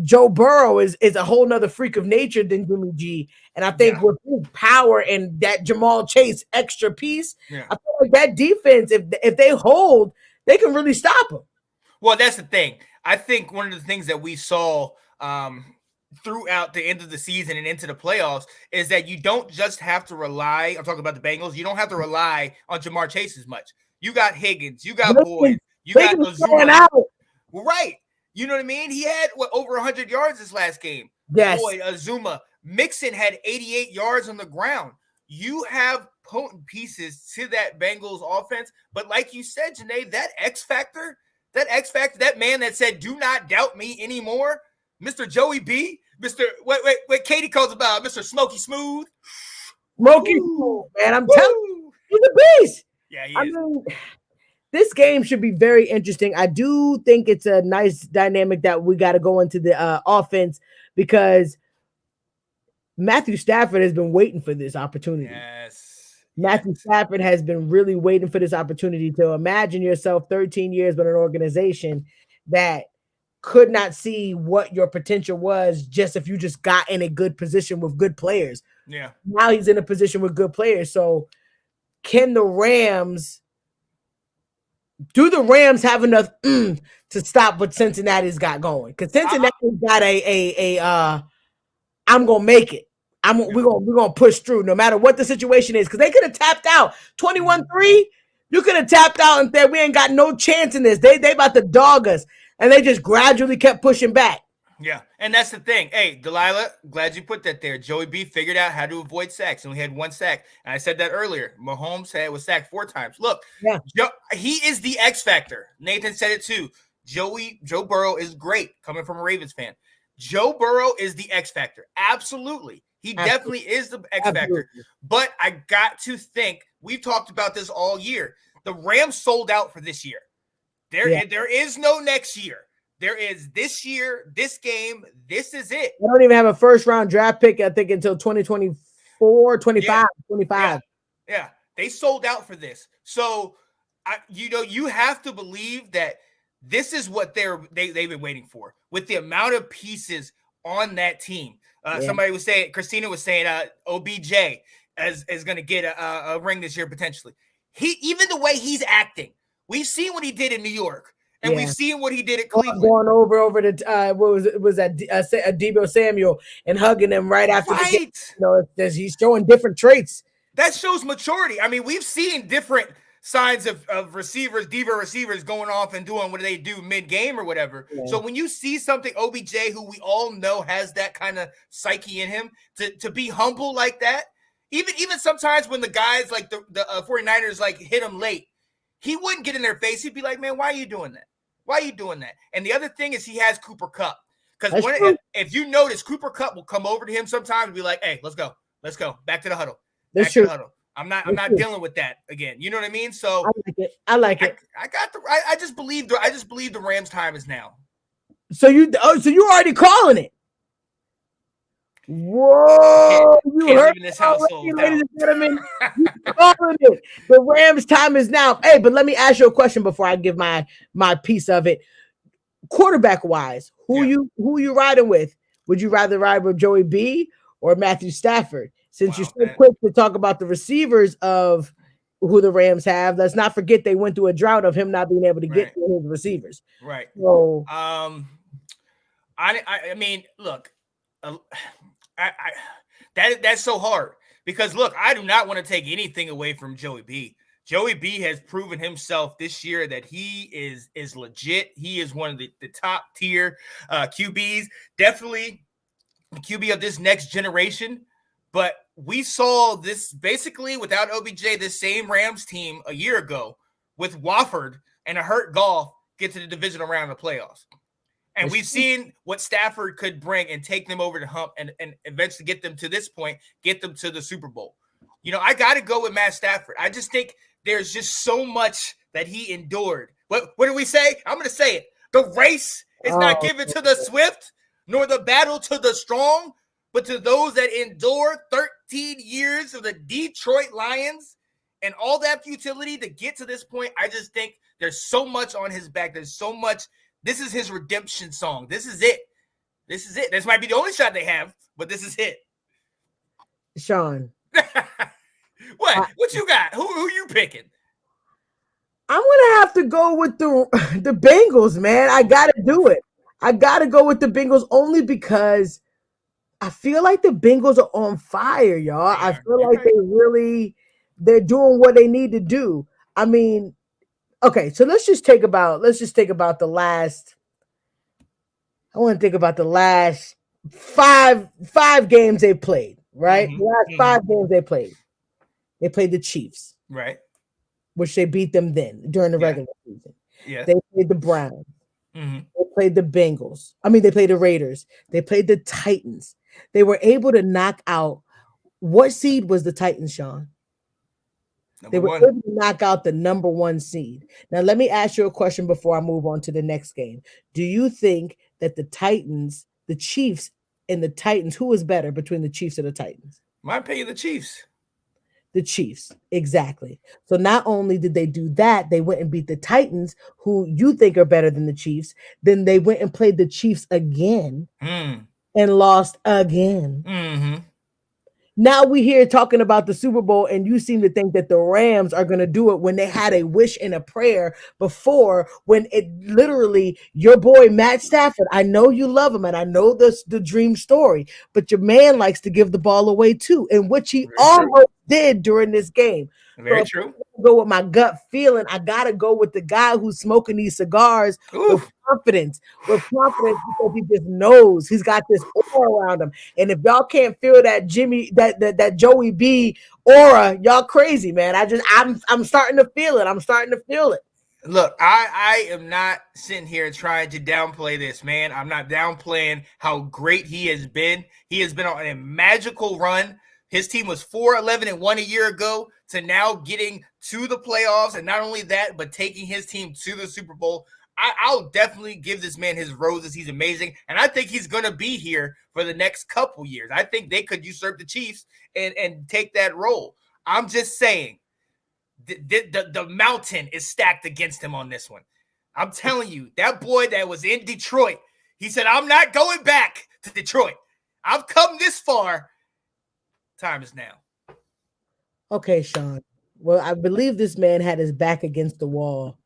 Joe Burrow is a whole nother freak of nature than Jimmy G. And I think with his power and that Jamal Chase extra piece, I feel like that defense, if they hold, they can really stop him. Well, that's the thing. I think one of the things that we saw throughout the end of the season and into the playoffs is that you don't just have to rely, I'm talking about the Bengals, you don't have to rely on Jamar Chase as much. You got Higgins, you got Boyd, you got Azuma. Right. You know what I mean? He had over 100 yards this last game. Yes. Boyd, Azuma. Mixon had 88 yards on the ground. You have potent pieces to that Bengals offense. But like you said, Janae, that X factor, that man that said, do not doubt me anymore, Mr. Joey B, Mr. What Katie calls about, Mr. Smoky Smooth. Smoky Smooth, man. I'm telling you, he's a beast. Yeah, he is. Mean, this game should be very interesting. I do think it's a nice dynamic that we got to go into the offense because Matthew Stafford has been waiting for this opportunity. Matthew Stafford has been really waiting for this opportunity to imagine yourself 13 years with an organization that could not see what your potential was just if you just got in a good position with good players. Yeah. Now he's in a position with good players. So can the Rams have enough to stop what Cincinnati's got going? Because Cincinnati's got I'm gonna make it. We're gonna push through no matter what the situation is. Because they could have tapped out 21-3. You could have tapped out and said we ain't got no chance in this. They about to dog us. And they just gradually kept pushing back. Yeah, and that's the thing. Hey, Delilah, glad you put that there. Joey B figured out how to avoid sacks, and we had 1 sack. And I said that earlier. Mahomes was sacked 4 times. Look, he is the X factor. Nathan said it too. Joe Burrow is great, coming from a Ravens fan. Joe Burrow is the X factor. Absolutely. He definitely is the X factor. But I got to think, we've talked about this all year. The Rams sold out for this year. There is no next year. There is this year, this game. This is it. I don't even have a first-round draft pick, I think, until 2024, 25. Yeah. They sold out for this. So, you have to believe that this is what they've been waiting for with the amount of pieces on that team. Somebody was saying, Christina was saying, OBJ is going to get a ring this year potentially. Even the way he's acting. We've seen what he did in New York, and we've seen what he did at Cleveland. Going over to was that Deebo Samuel and hugging him right after the game. He's showing different traits. That shows maturity. I mean, we've seen different signs of receivers, diva receivers going off and doing what they do mid-game or whatever. Yeah. So when you see something, OBJ, who we all know has that kind of psyche in him, to be humble like that, even sometimes when the guys like the 49ers like hit him late, he wouldn't get in their face. He'd be like, man, why are you doing that? Why are you doing that? And the other thing is he has Cooper Kupp. Because if you notice, Cooper Kupp will come over to him sometimes and be like, hey, let's go. Back to the huddle. Back to the huddle. I'm not dealing with that again. You know what I mean? So I like it. I just believe the Rams' time is now. So you already calling it. Whoa! You heard this household, ladies and gentlemen. Calling it. The Rams' time is now. Hey, but let me ask you a question before I give my piece of it. Quarterback wise, who you riding with? Would you rather ride with Joey B or Matthew Stafford? Since you're so quick to talk about the receivers of who the Rams have, let's not forget they went through a drought of him not being able to get to his receivers. Right. So, I mean, look. That's so hard because look, I do not want to take anything away from Joey B. Joey B has proven himself this year that he is legit. He is one of the top tier QBs, definitely the QB of this next generation. But we saw this basically without OBJ, this same Rams team a year ago with Wofford and a hurt Goff get to the divisional round of the playoffs. And we've seen what Stafford could bring and take them over the hump and eventually get them to this point, get them to the Super Bowl. I got to go with Matt Stafford. I just think there's just so much that he endured. What do we say? I'm going to say it. The race is not given to the swift, nor the battle to the strong, but to those that endure 13 years of the Detroit Lions and all that futility to get to this point. I just think there's so much on his back. There's so much. This is his redemption song. This is it. This might be the only shot they have, but this is it. Sean. What you got? Who you picking? I'm gonna have to go with the Bengals, man. I gotta do it. I gotta go with the Bengals only because I feel like the Bengals are on fire, y'all. I feel like they're doing what they need to do. I mean, okay, so let's just think about the last. I want to think about the last five games they played, right? Mm-hmm. The last 5 games they played. They played the Chiefs, right? Which they beat them then during the regular season. Yeah. They played the Browns. Mm-hmm. They played the Bengals. I mean, they played the Raiders. They played the Titans. They were able to knock out. What seed was the Titans, Sean? They were able to knock out the number 1 seed. Now, let me ask you a question before I move on to the next game. Do you think that the Titans, the Chiefs, and the Titans, who is better between the Chiefs and the Titans? My opinion, the Chiefs. The Chiefs, exactly. So not only did they do that, they went and beat the Titans, who you think are better than the Chiefs. Then they went and played the Chiefs again and lost again. Mm-hmm. Now we here talking about the Super Bowl, and you seem to think that the Rams are going to do it when they had a wish and a prayer before, when it literally, your boy Matt Stafford, I know you love him, and I know this the dream story, but your man likes to give the ball away too, and which he almost did during this game. Very true. Go with my gut feeling. I gotta go with the guy who's smoking these cigars with confidence, because he just knows he's got this aura around him. And if y'all can't feel that that Joey B aura, y'all crazy, man. I'm starting to feel it. I'm starting to feel it. Look, I am not sitting here trying to downplay this, man. I'm not downplaying how great he has been. He has been on a magical run. His team was 4-11-1 a year ago to now getting to the playoffs. And not only that, but taking his team to the Super Bowl. I'll definitely give this man his roses. He's amazing. And I think he's going to be here for the next couple years. I think they could usurp the Chiefs and take that role. I'm just saying the mountain is stacked against him on this one. I'm telling you, that boy that was in Detroit, he said, I'm not going back to Detroit. I've come this far. Time is now. Okay, Sean. Well, I believe this man had his back against the wall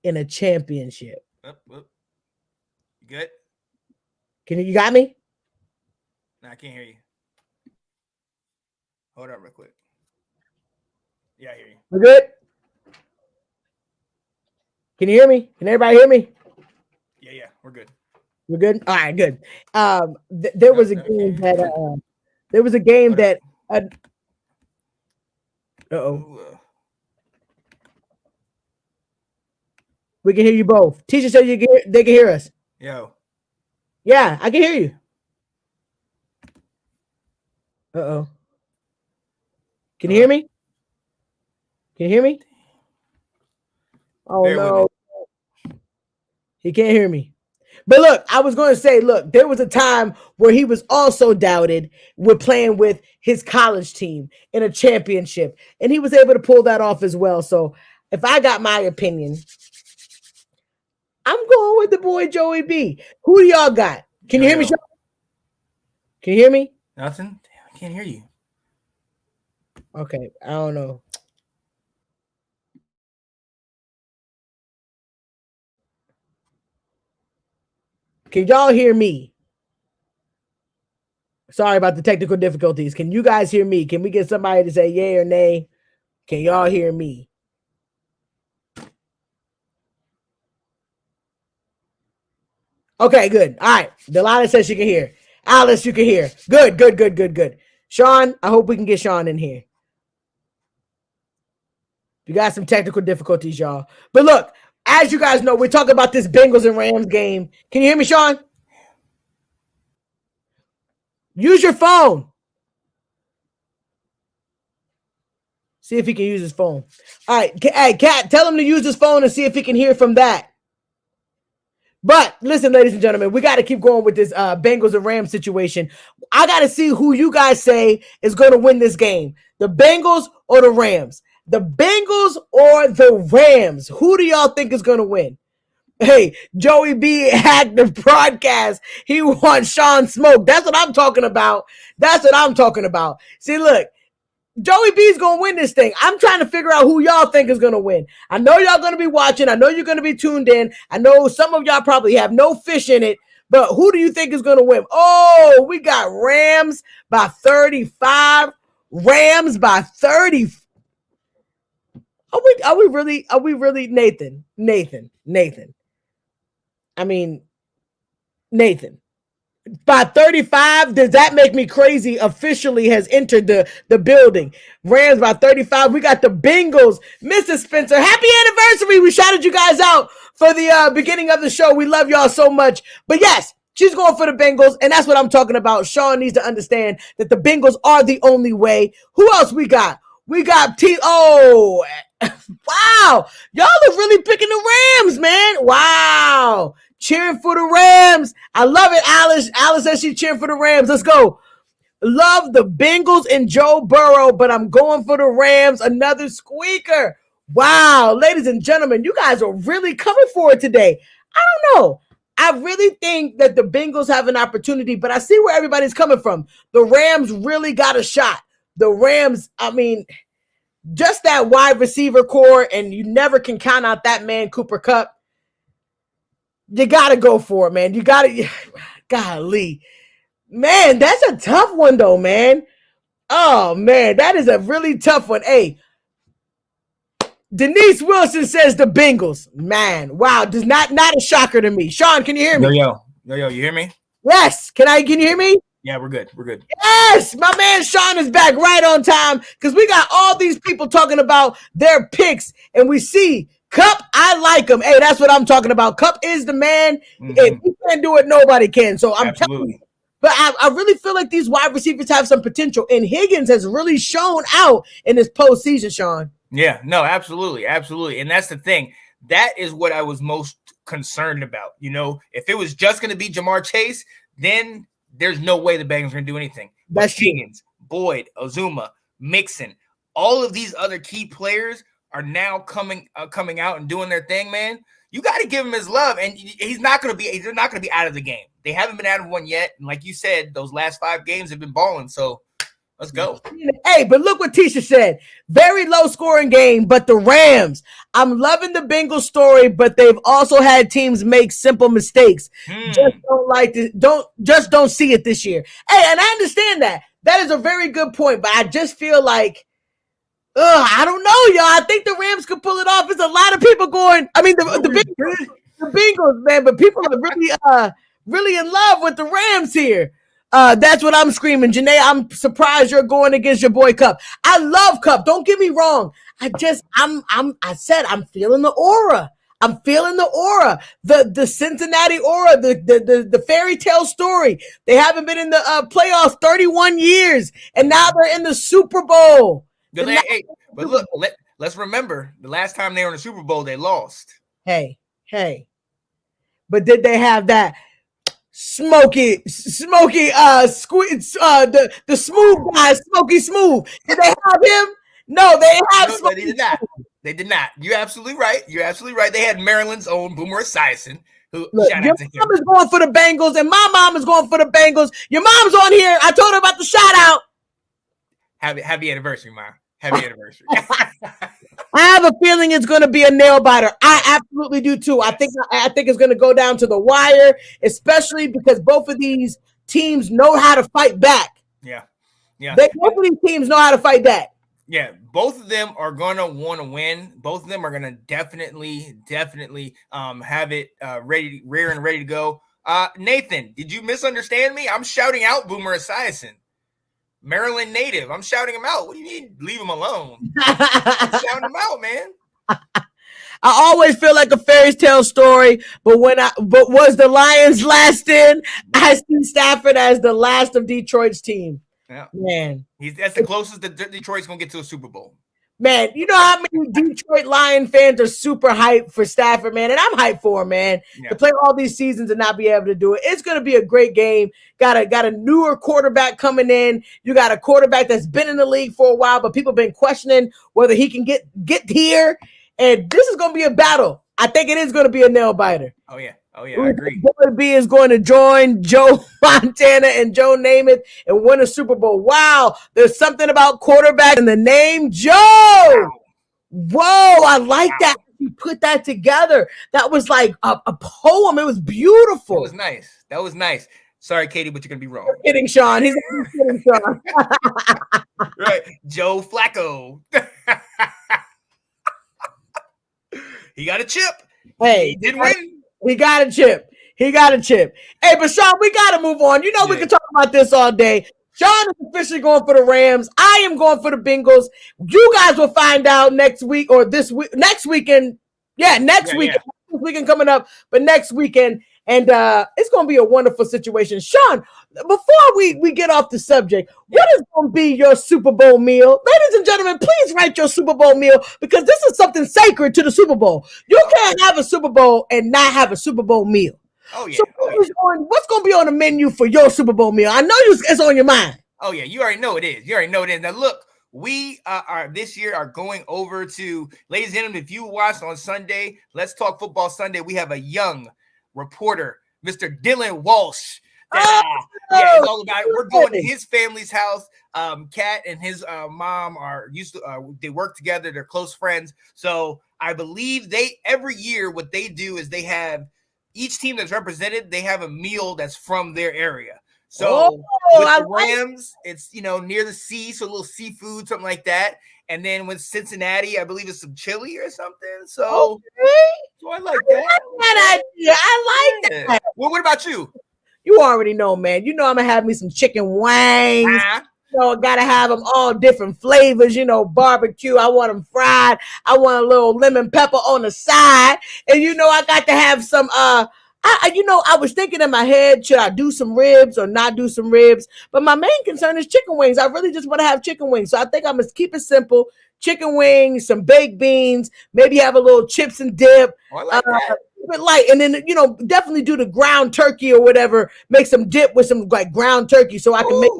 in a championship. You good? You got me? No, I can't hear you. Hold up real quick. Yeah, I hear you. We're good? Can you hear me? Can everybody hear me? Yeah, we're good. We're good? All right, good. There was a game that we can hear you both. Teacher said they can hear us. Yo. Yeah, I can hear you. Uh-oh. Can you hear me? Can you hear me? Oh, no. He can't hear me. But look, I was going to say, look, there was a time where he was also doubted with playing with his college team in a championship, and he was able to pull that off as well. So if I got my opinion, I'm going with the boy Joey B. Who do y'all got? Can you hear me, Sean? Can you hear me? Nothing? Damn, I can't hear you. Okay, I don't know. Can y'all hear me? Sorry about the technical difficulties. Can you guys hear me? Can we get somebody to say yay or nay? Can y'all hear me? Okay, good. All right. Delana says she can hear. Alice, you can hear. Good. Sean, I hope we can get Sean in here. You got some technical difficulties, y'all. But look, as you guys know, we're talking about this Bengals and Rams game. Can you hear me, Sean? Use your phone. See if he can use his phone. All right. Hey, Kat, tell him to use his phone and see if he can hear from that. But listen, ladies and gentlemen, we got to keep going with this Bengals and Rams situation. I got to see who you guys say is going to win this game. The Bengals or the Rams? The Bengals or the Rams? Who do y'all think is going to win? Hey, Joey B hacked the broadcast. He wants Sean Smoke. That's what I'm talking about. See, look. Joey B's going to win this thing. I'm trying to figure out who y'all think is going to win. I know y'all going to be watching. I know you're going to be tuned in. I know some of y'all probably have no fish in it, but who do you think is going to win? Oh, we got Rams by 35. Rams by 30. Are we really Nathan? I mean, Nathan. By 35, does that make me crazy? Officially has entered the building. Rams by 35. We got the Bengals. Mrs. Spencer, happy anniversary. We shouted you guys out for the beginning of the show. We love y'all so much. But yes, she's going for the Bengals, and that's what I'm talking about. Sean needs to understand that the Bengals are the only way. Who else we got? We got wow. Y'all are really picking the Rams, man. Wow. Cheering for the Rams. I love it, Alice. Alice says she's cheering for the Rams. Let's go. Love the Bengals and Joe Burrow, but I'm going for the Rams. Another squeaker. Wow, ladies and gentlemen, you guys are really coming for it today. I don't know. I really think that the Bengals have an opportunity, but I see where everybody's coming from. The Rams really got a shot. The Rams, I mean, just that wide receiver core, and you never can count out that man, Cooper Kupp. You got to go for it, man. You got to, golly. Man, that's a tough one, though, man. Oh, man, that is a really tough one. Hey, Denise Wilson says the Bengals. Man, wow, does not a shocker to me. Sean, can you hear me? Yo, you hear me? Yes. Can you hear me? Yeah, we're good. We're good. Yes, my man Sean is back right on time because we got all these people talking about their picks, and we see Kupp. I like him. Hey, that's what I'm talking about. Kupp is the man. If he can't do it, nobody can. So I'm telling you. But I really feel like these wide receivers have some potential, and Higgins has really shown out in this postseason, Sean. Yeah, no, absolutely. And that's the thing. That is what I was most concerned about. You know, if it was just going to be Jamar Chase, then there's no way the Bengals are going to do anything. That's Higgins, Boyd, Ozuma, Mixon, all of these other key players are now coming out and doing their thing, man. You got to give him his love, and they're not going to be out of the game. They haven't been out of one yet, and like you said, those last 5 games have been balling. So let's go. Hey, but look what Tisha said. Very low scoring game, but the Rams. I'm loving the Bengals story, but they've also had teams make simple mistakes. Just don't see it this year. Hey, and I understand that. That is a very good point, but I just feel like, I don't know, y'all. I think the Rams could pull it off. There's a lot of people going. I mean, the Bengals, man, but people are really in love with the Rams here. That's what I'm screaming. Janae, I'm surprised you're going against your boy Kupp. I love Kupp. Don't get me wrong. I'm feeling the aura. I'm feeling the aura. The Cincinnati aura, the fairy tale story. They haven't been in the playoffs 31 years, and now they're in the Super Bowl. But look, let's remember the last time they were in the Super Bowl, they lost. Hey. But did they have that Smoky, the smooth guy, Smoky Smooth? Did they have him? No, they have Smokey. They did not. They did not. You're absolutely right. They had Maryland's own Boomer Esiason, who shout out to him. Your mom is going for the Bengals, and my mom is going for the Bengals. Your mom's on here. I told her about the shout out. Happy anniversary, Mom. Happy anniversary. I have a feeling it's going to be a nail biter. I absolutely do too. I think it's going to go down to the wire, especially because both of these teams know how to fight back. Yeah. Both of these teams know how to fight back. Yeah, both of them are going to want to win. Both of them are going to definitely have it ready to go. Nathan, did you misunderstand me? I'm shouting out Boomer Esiason. Maryland native. I'm shouting him out. What do you mean? Leave him alone. I'm shouting him out, man. I always feel like a fairy tale story, but was the Lions last in? I see Stafford as the last of Detroit's team. Yeah. Man, that's the closest that Detroit's gonna get to a Super Bowl. Man, you know how many Detroit Lion fans are super hyped for Stafford, man, and I'm hyped for him, man. Yeah. To play all these seasons and not be able to do it. It's going to be a great game. Got a newer quarterback coming in. You got a quarterback that's been in the league for a while, but people have been questioning whether he can get here. And this is going to be a battle. I think it is going to be a nail biter. Oh, yeah, I agree. Boy B is going to join Joe Montana and Joe Namath and win a Super Bowl. Wow, there's something about quarterback in the name Joe. Wow. Whoa, I like that. You put that together. That was like a poem. It was beautiful. That was nice. Sorry, Katie, but you're going to be wrong. You're kidding, Sean. He's kidding, Sean. Right, Joe Flacco. He got a chip. Hey, he did win. He got a chip. Hey, but Sean, we got to move on. You know, we can talk about this all day. Sean is officially going for the Rams. I am going for the Bengals. You guys will find out next week or this week, next weekend. Yeah, next weekend. This weekend coming up, but next weekend. And it's going to be a wonderful situation. Sean, before we get off the subject, what is going to be your Super Bowl meal? Ladies and gentlemen, please write your Super Bowl meal because this is something sacred to the Super Bowl. You can't have a Super Bowl and not have a Super Bowl meal. Oh, yeah. So what's going to be on the menu for your Super Bowl meal? I know it's on your mind. Oh yeah, you already know it is. You already know it is. Now look, we are this year are going over to, ladies and gentlemen, if you watched on Sunday, Let's Talk Football Sunday, we have a young reporter, Mr. Dylan Walsh. That yeah, it's all about it. We're going to his family's house. Kat and his mom are used to they work together, they're close friends. So I believe they every year what they do is they have each team that's represented, they have a meal that's from their area. So with the Rams, it's near the sea, so a little seafood, something like that. And then with Cincinnati, I believe it's some chili or something. So, so I like that. That idea. I like that. Well, what about you? You already know, man. You know I'm gonna have me some chicken wings. I gotta have them all different flavors. Barbecue. I want them fried. I want a little lemon pepper on the side, and I got to have some. I was thinking in my head, should I do some ribs or not do some ribs? But my main concern is chicken wings. I really just want to have chicken wings. So I think I'm going to keep it simple. Chicken wings, some baked beans, maybe have a little chips and dip. Oh, I like that. But light. And then, definitely do the ground turkey or whatever. Make some dip with some ground turkey so I can make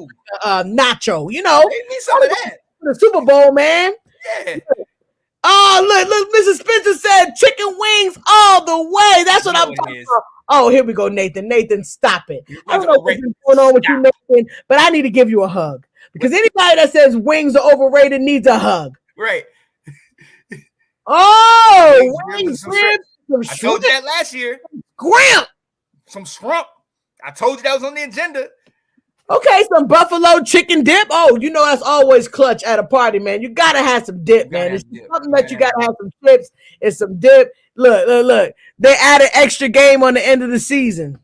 nacho, Make me some of that. The Super Bowl, man. Yeah. Oh, look, Mrs. Spencer said chicken wings all the way. That's what I'm talking about. Oh, here we go, Nathan. Nathan, stop it. I don't know what's going on with you, Nathan, but I need to give you a hug. Because anybody that says wings are overrated needs a hug. Right. Oh, wings, ribs, I told you that last year. Scrimp. Some shrimp. I told you that was on the agenda. Okay, some buffalo chicken dip. Oh, that's always clutch at a party, man. You gotta have some dip, man. It's something that you gotta have some chips and some dip. Look. They added extra game on the end of the season.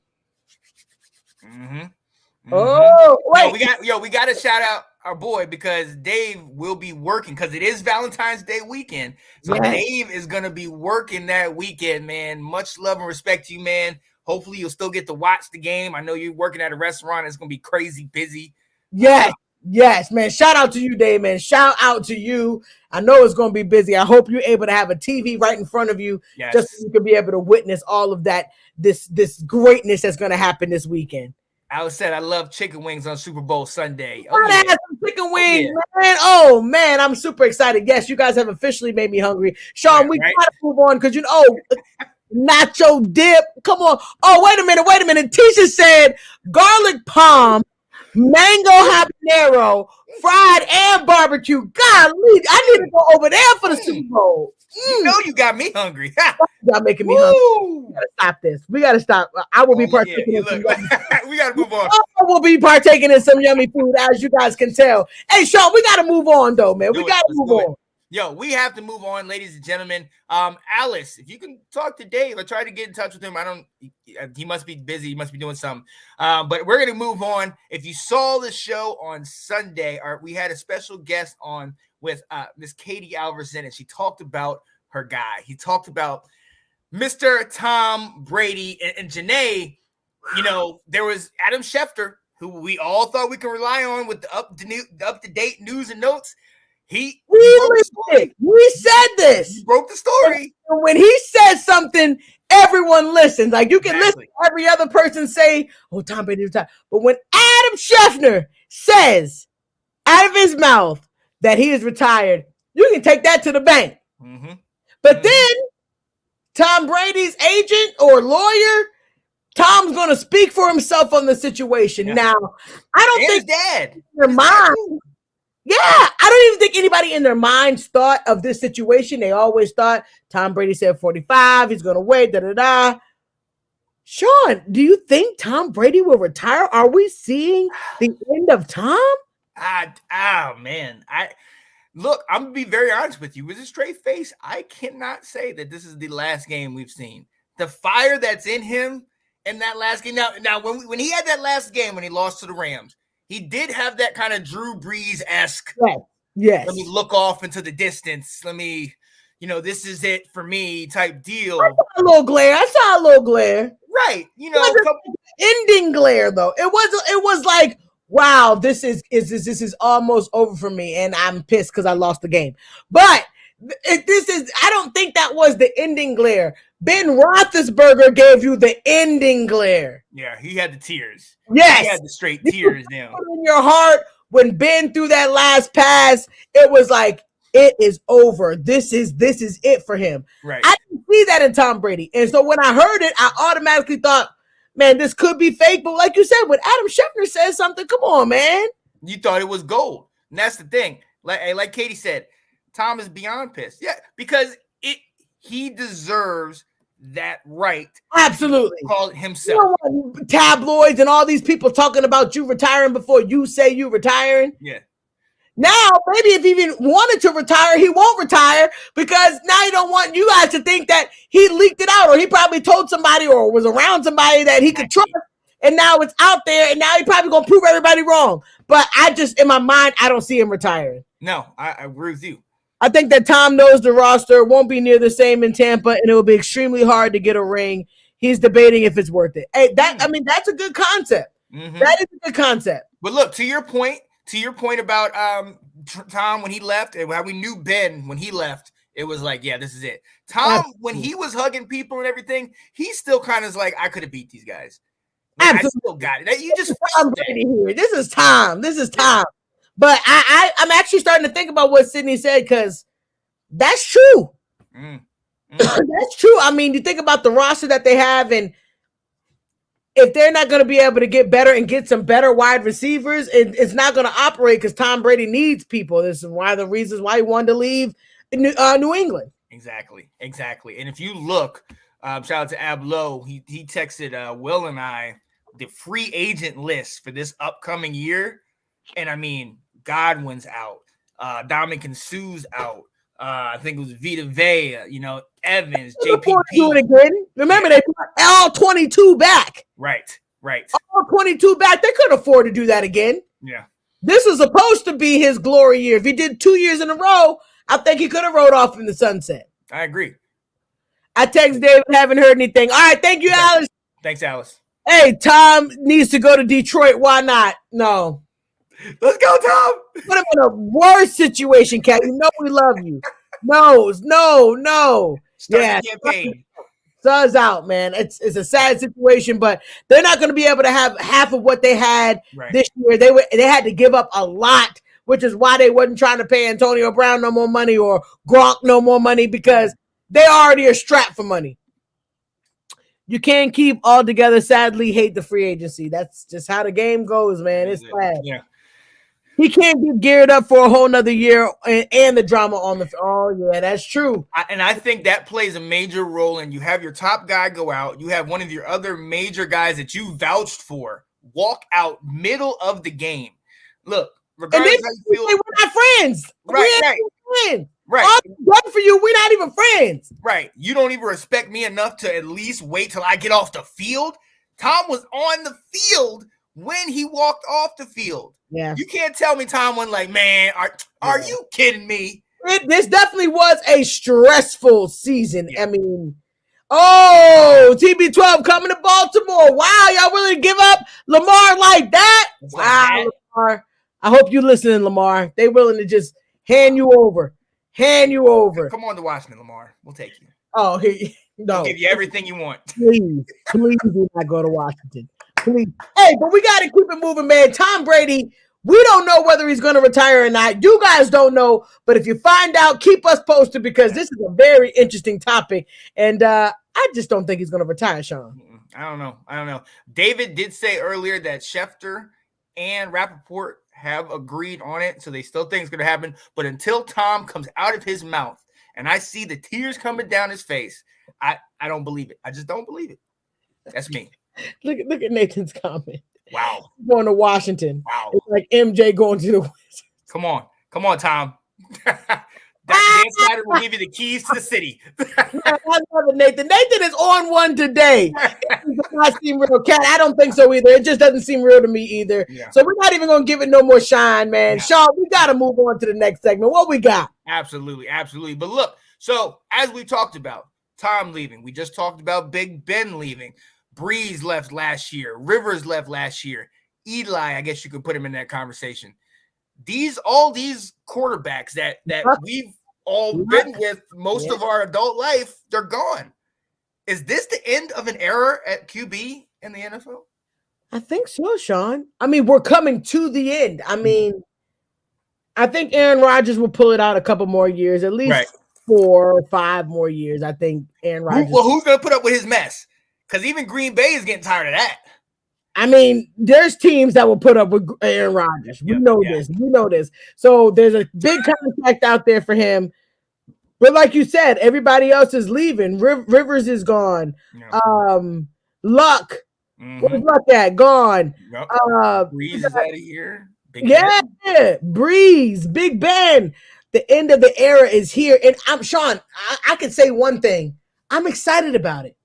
Oh, wait. We got to shout out our boy because Dave will be working because it is Valentine's Day weekend. So Dave is gonna be working that weekend, man. Much love and respect to you, man. Hopefully you'll still get to watch the game. I know you're working at a restaurant. It's going to be crazy busy. Yes, man. Shout out to you, Dave, man. Shout out to you. I know it's going to be busy. I hope you're able to have a TV right in front of you just so you can be able to witness all of that, this greatness that's going to happen this weekend. I said I love chicken wings on Super Bowl Sunday. Have some chicken wings, man. Oh, man, I'm super excited. Yes, you guys have officially made me hungry. Sean, we got to move on because, nacho dip. Come on. Oh, wait a minute. Tisha said garlic palm, mango habanero, fried and barbecue. Golly, I need to go over there for the Super Bowl. You got me hungry. Y'all making me hungry. We gotta stop this. We gotta stop. I will be partaking in some we gotta move on. I will be partaking in some yummy food, as you guys can tell. Hey, Sean, we gotta move on though, man. We gotta move on. Yo, we have to move on, ladies and gentlemen. Alice, if you can talk to Dave, I tried to get in touch with him. He must be busy. He must be doing something. But we're going to move on. If you saw the show on Sunday, we had a special guest on with Miss Katie Alverson, and she talked about her guy. He talked about Mr. Tom Brady and Janae. There was Adam Schefter, who we all thought we could rely on with the up-to-date news and notes. He said this. He broke the story. When he says something, everyone listens. Like you can listen to every other person say, "Oh, Tom Brady retired." But when Adam Schefter says out of his mouth that he is retired, you can take that to the bank. But then Tom Brady's agent or lawyer, Tom's going to speak for himself on the situation. Yeah. Now, I don't think dad. Their mind. Yeah, I don't even think anybody in their minds thought of this situation. They always thought Tom Brady said 45. He's going to wait. Sean, do you think Tom Brady will retire? Are we seeing the end of Tom? Man. Look, I'm going to be very honest with you. With a straight face, I cannot say that this is the last game we've seen. The fire that's in him in that last game. Now when he had that last game when he lost to the Rams, he did have that kind of Drew Brees-esque. Yes. Let me look off into the distance. Let me, this is it for me type deal. I saw a little glare. Right. Ending glare though. It was like, wow, this is almost over for me, and I'm pissed because I lost the game. But I don't think that was the ending glare. Ben Roethlisberger gave you the ending glare. Yeah, he had the tears. Yes. He had the straight tears now. In your heart, when Ben threw that last pass, it was like, it is over. This is it for him. Right. I didn't see that in Tom Brady. And so when I heard it, I automatically thought, man, this could be fake. But like you said, when Adam Schefter says something, come on, man. You thought it was gold. And that's the thing. Like Katie said, Tom is beyond pissed. Yeah, because he deserves that right. Absolutely. To call it himself. You don't want tabloids and all these people talking about you retiring before you say you retiring. Yeah. Now, maybe if he even wanted to retire, he won't retire because now you don't want you guys to think that he leaked it out or he probably told somebody or was around somebody that he could trust. And now it's out there and now he probably going to prove everybody wrong. But I just, in my mind, I don't see him retiring. No, I agree with you. I think that Tom knows the roster won't be near the same in Tampa and it will be extremely hard to get a ring. He's debating if it's worth it. Hey, that's a good concept. Mm-hmm. That is a good concept. But look, to your point about Tom when he left and how we knew Ben when he left, it was like, yeah, this is it. Tom, when he was hugging people and everything, he still kind of like, I could have beat these guys. Like, I still got it. You just Tom Brady here. This is Tom. Yeah. But I'm actually starting to think about what Sydney said because that's true. That's true. I mean, you think about the roster that they have, and if they're not going to be able to get better and get some better wide receivers, it's not going to operate because Tom Brady needs people. This is one of the reasons why he wanted to leave New England. Exactly. And if you look, shout out to Ab Lowe, he texted Will and I the free agent list for this upcoming year. And I mean, Godwin's out. Dominican Sue's out. I think it was Vita Vea, Evans, JPP. Do it again. Remember, they put all 22 back. Right. All 22 back. They couldn't afford to do that again. Yeah. This was supposed to be his glory year. If he did 2 years in a row, I think he could have rode off in the sunset. I agree. I text David, haven't heard anything. All right, thank you, Alice. Thanks, Alice. Hey, Tom needs to go to Detroit. Why not? No. Let's go, Tom. Put him in a worse situation, Cat. You know we love you. No. Start the campaign. Suns out, man. It's a sad situation, but they're not going to be able to have half of what they had this year. They had to give up a lot, which is why they wasn't trying to pay Antonio Brown no more money or Gronk no more money because they already are strapped for money. You can't keep all together. Sadly, hate the free agency. That's just how the game goes, man. It's sad. Yeah. He can't get geared up for a whole nother year and the drama on the. Oh, yeah, that's true. And I think that plays a major role. And you have your top guy go out. You have one of your other major guys that you vouched for walk out middle of the game. Look, regardless of how you feel, we're not friends. Right. I'm done for you. We're not even friends. Right. You don't even respect me enough to at least wait till I get off the field. Tom was on the field when he walked off the field. Yeah. You can't tell me Tom wasn't like, man, are you kidding me? This definitely was a stressful season. Yeah. I mean, TB12 coming to Baltimore. Wow, y'all willing to give up Lamar like that? Wow, Lamar. I hope you listening, Lamar. They willing to just hand you over. Come on to Washington, Lamar. We'll take you. No. We'll give you everything you want. Please do not go to Washington. Please. Hey, but we got to keep it moving, man. Tom Brady, we don't know whether he's going to retire or not. You guys don't know, but if you find out, keep us posted because this is a very interesting topic. And I just don't think he's going to retire, Sean. I don't know. David did say earlier that Schefter and Rappaport have agreed on it, so they still think it's going to happen. But until Tom comes out of his mouth and I see the tears coming down his face, I don't believe it. I just don't believe it. That's me. Look at Nathan's comment. Wow. Going to Washington. Wow. It's like MJ going to the Wizards. Come on, Tom. Dan Snyder will give you the keys to the city. I love it, Nathan. Nathan is on one today. It does not seem real, Cat. I don't think so either. It just doesn't seem real to me either. Yeah. So we're not even going to give it no more shine, man. Yeah. Sean, we got to move on to the next segment. What we got? Absolutely. But look, so as we talked about, Tom leaving. We just talked about Big Ben leaving. Breeze left last year. Rivers left last year. Eli, I guess you could put him in that conversation. All these quarterbacks that we've all been with most of our adult life, they're gone. Is this the end of an era at QB in the NFL? I think so, Sean. I mean, we're coming to the end. I mean, I think Aaron Rodgers will pull it out a couple more years, at least Right. 4 or 5 more years. I think Aaron Rodgers. Who's going to put up with his mess? Because even Green Bay is getting tired of that. I mean, there's teams that will put up with Aaron Rodgers. We know this. We know this. So there's a big contract out there for him. But like you said, everybody else is leaving. Rivers is gone. Yeah. Luck. Where's Luck at? Gone. Yep. Breeze is out of here. Breeze. Big Ben. The end of the era is here. And I'm Sean, I can say one thing. I'm excited about it.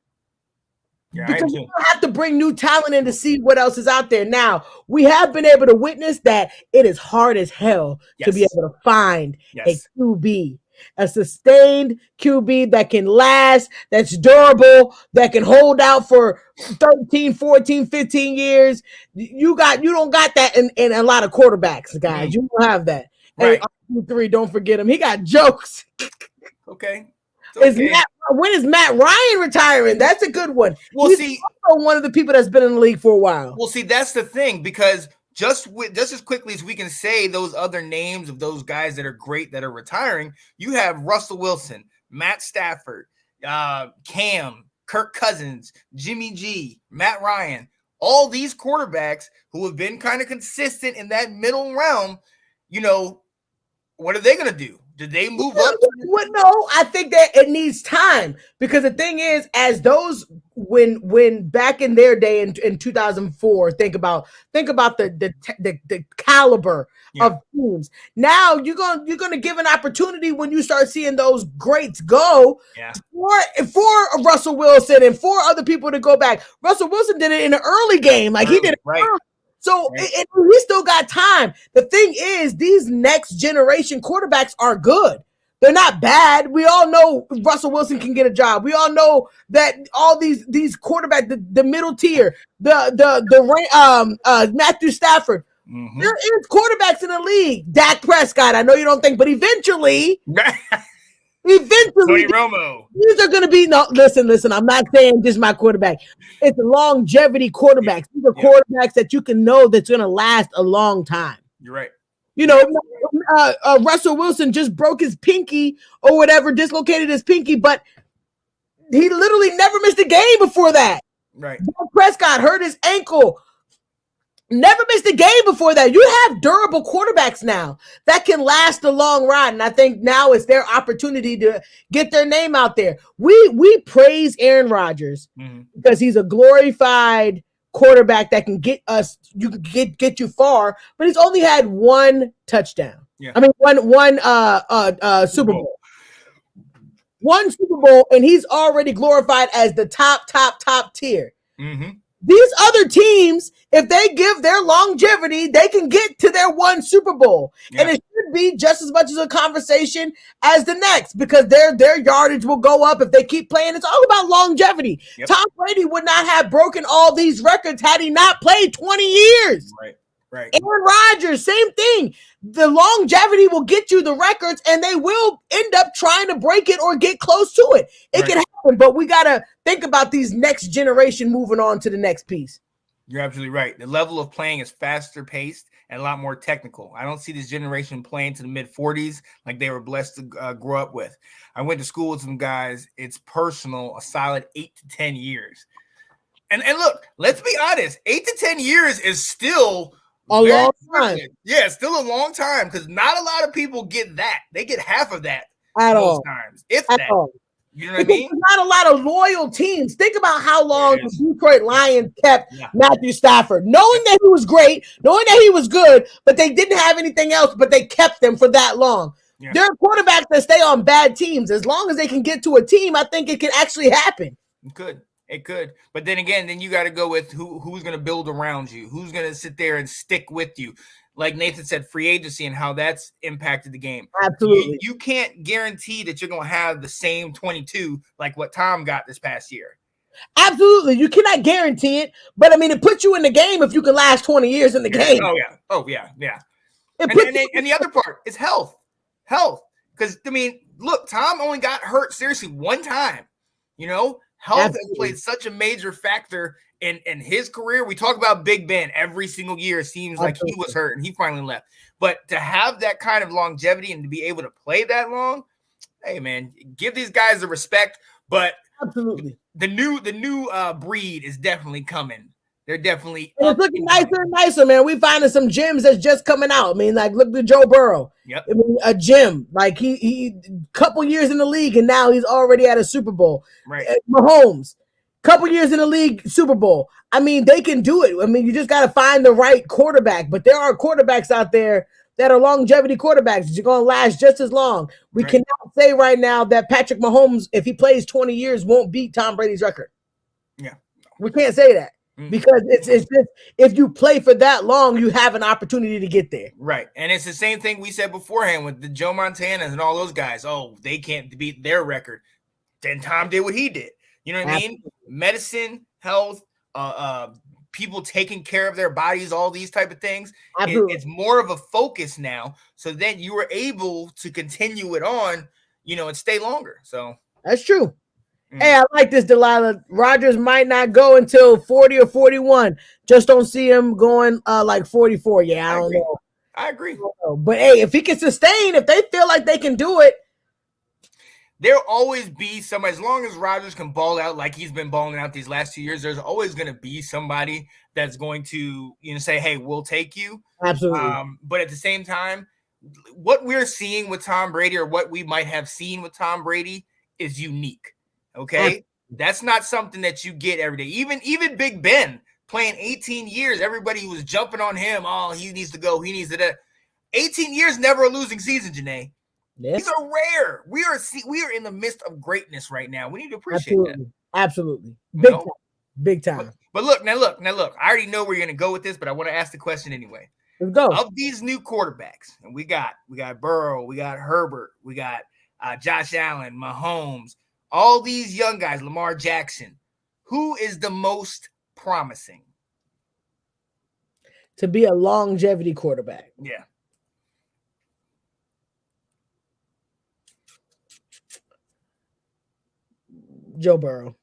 Yeah, because you have to bring new talent in to see what else is out there. Now, we have been able to witness that it is hard as hell to be able to find a QB, a sustained QB that can last, that's durable, that can hold out for 13, 14, 15 years. You don't got that in a lot of quarterbacks, guys. You don't have that. Right. Hey, 3, don't forget him. He got jokes. Okay. When is Matt Ryan retiring? That's a good one. Well, He's also one of the people that's been in the league for a while. Well, see, that's the thing, because just as quickly as we can say those other names of those guys that are great that are retiring, you have Russell Wilson, Matt Stafford, Cam, Kirk Cousins, Jimmy G, Matt Ryan, all these quarterbacks who have been kind of consistent in that middle realm. You know, what are they going to do? Did they move up? Well, no, I think that it needs time, because the thing is, as those when back in their day in 2004, think about the caliber of teams. Now you're gonna give an opportunity when you start seeing those greats go for Russell Wilson and for other people to go back. Russell Wilson did it in an early game, like he did it right. So we still got time. The thing is, these next generation quarterbacks are good. They're not bad. We all know Russell Wilson can get a job. We all know that all these quarterbacks, the middle tier, Matthew Stafford. There is quarterbacks in the league. Dak Prescott. I know you don't think, but eventually. Tony Romo. These are going to be listen. I'm not saying this is my quarterback. It's longevity quarterbacks. These are quarterbacks that you can know that's going to last a long time. You're right. You know, Russell Wilson just broke his pinky or whatever, dislocated his pinky, but he literally never missed a game before that. Right. Dak Prescott hurt his ankle. Never missed a game before that. You have durable quarterbacks now that can last a long ride. And I think now it's their opportunity to get their name out there. We praise Aaron Rodgers because he's a glorified quarterback that can get you far, but he's only had one touchdown. Yeah. I mean, one Super Bowl. One Super Bowl, and he's already glorified as the top tier. These other teams, if they give their longevity, they can get to their one Super Bowl. Yeah. And it should be just as much as a conversation as the next, because their yardage will go up if they keep playing. It's all about longevity. Yep. Tom Brady would not have broken all these records had he not played 20 years. Right. Aaron Rodgers, same thing. The longevity will get you the records, and they will end up trying to break it or get close to it. It can happen, but we got to think about these next generation moving on to the next piece. You're absolutely right. The level of playing is faster paced and a lot more technical. I don't see this generation playing to the mid-40s like they were blessed to grow up with. I went to school with some guys. It's personal, a solid 8 to 10 years. And look, let's be honest, 8 to 10 years is still a long time. Yeah, still a long time, because not a lot of people get that. They get half of that at all times, if that. All. You know what I mean? There's not a lot of loyal teams. Think about how long the Detroit Lions kept Matthew Stafford, knowing that he was great, knowing that he was good, but they didn't have anything else, but they kept them for that long. Yeah. There are quarterbacks that stay on bad teams. As long as they can get to a team, I think it can actually happen. It could. But then again, you got to go with who's going to build around you, who's going to sit there and stick with you. Like Nathan said, free agency and how that's impacted the game. Absolutely. You can't guarantee that you're going to have the same 22 like what Tom got this past year. Absolutely. You cannot guarantee it, but I mean, it puts you in the game if you can last 20 years in the game. Oh, yeah. And the other part is health. Because, I mean, look, Tom only got hurt seriously one time. You know, health has played such a major factor in his career, we talk about Big Ben every single year. It seems like he was hurt and he finally left. But to have that kind of longevity and to be able to play that long, hey man, give these guys the respect. But absolutely, the new breed is definitely coming. They're definitely it's looking nicer and nicer, man. We finding some gems that's just coming out. I mean, like look at Joe Burrow. Yep. I mean, a gem. Like he couple years in the league and now he's already at a Super Bowl. Right. Mahomes, couple years in the league, Super Bowl. I mean, they can do it. I mean, you just got to find the right quarterback. But there are quarterbacks out there that are longevity quarterbacks. You're going to last just as long. We cannot say right now that Patrick Mahomes, if he plays 20 years, won't beat Tom Brady's record. Yeah. We can't say that. Because it's just, if you play for that long, you have an opportunity to get there. Right. And it's the same thing we said beforehand with the Joe Montanas and all those guys. Oh, they can't beat their record. Then Tom did what he did. You know what I mean? Medicine, health, people taking care of their bodies, all these type of things. It's more of a focus now. So then you were able to continue it on, and stay longer. So that's true. Hey, I like this, Delilah. Rodgers might not go until 40 or 41. Just don't see him going like 44. Yeah, I don't know. I agree. But hey, if he can sustain, if they feel like they can do it, there'll always be somebody. As long as Rodgers can ball out like he's been balling out these last 2 years, there's always going to be somebody that's going to say, "Hey, we'll take you." Absolutely. But at the same time, what we're seeing with Tom Brady, or what we might have seen with Tom Brady, is unique. Okay, that's not something that you get every day. Even Big Ben playing 18 years, everybody was jumping on him. Oh, he needs to go. He needs to. 18 years, never a losing season, Janae. Yes. These are rare. We are in the midst of greatness right now. We need to appreciate that. Absolutely, big time. But look. I already know where you're going to go with this, but I want to ask the question anyway. Let's go. Of these new quarterbacks, and we got Burrow, we got Herbert, we got Josh Allen, Mahomes. All these young guys, Lamar Jackson, who is the most promising to be a longevity quarterback? Yeah. Joe Burrow.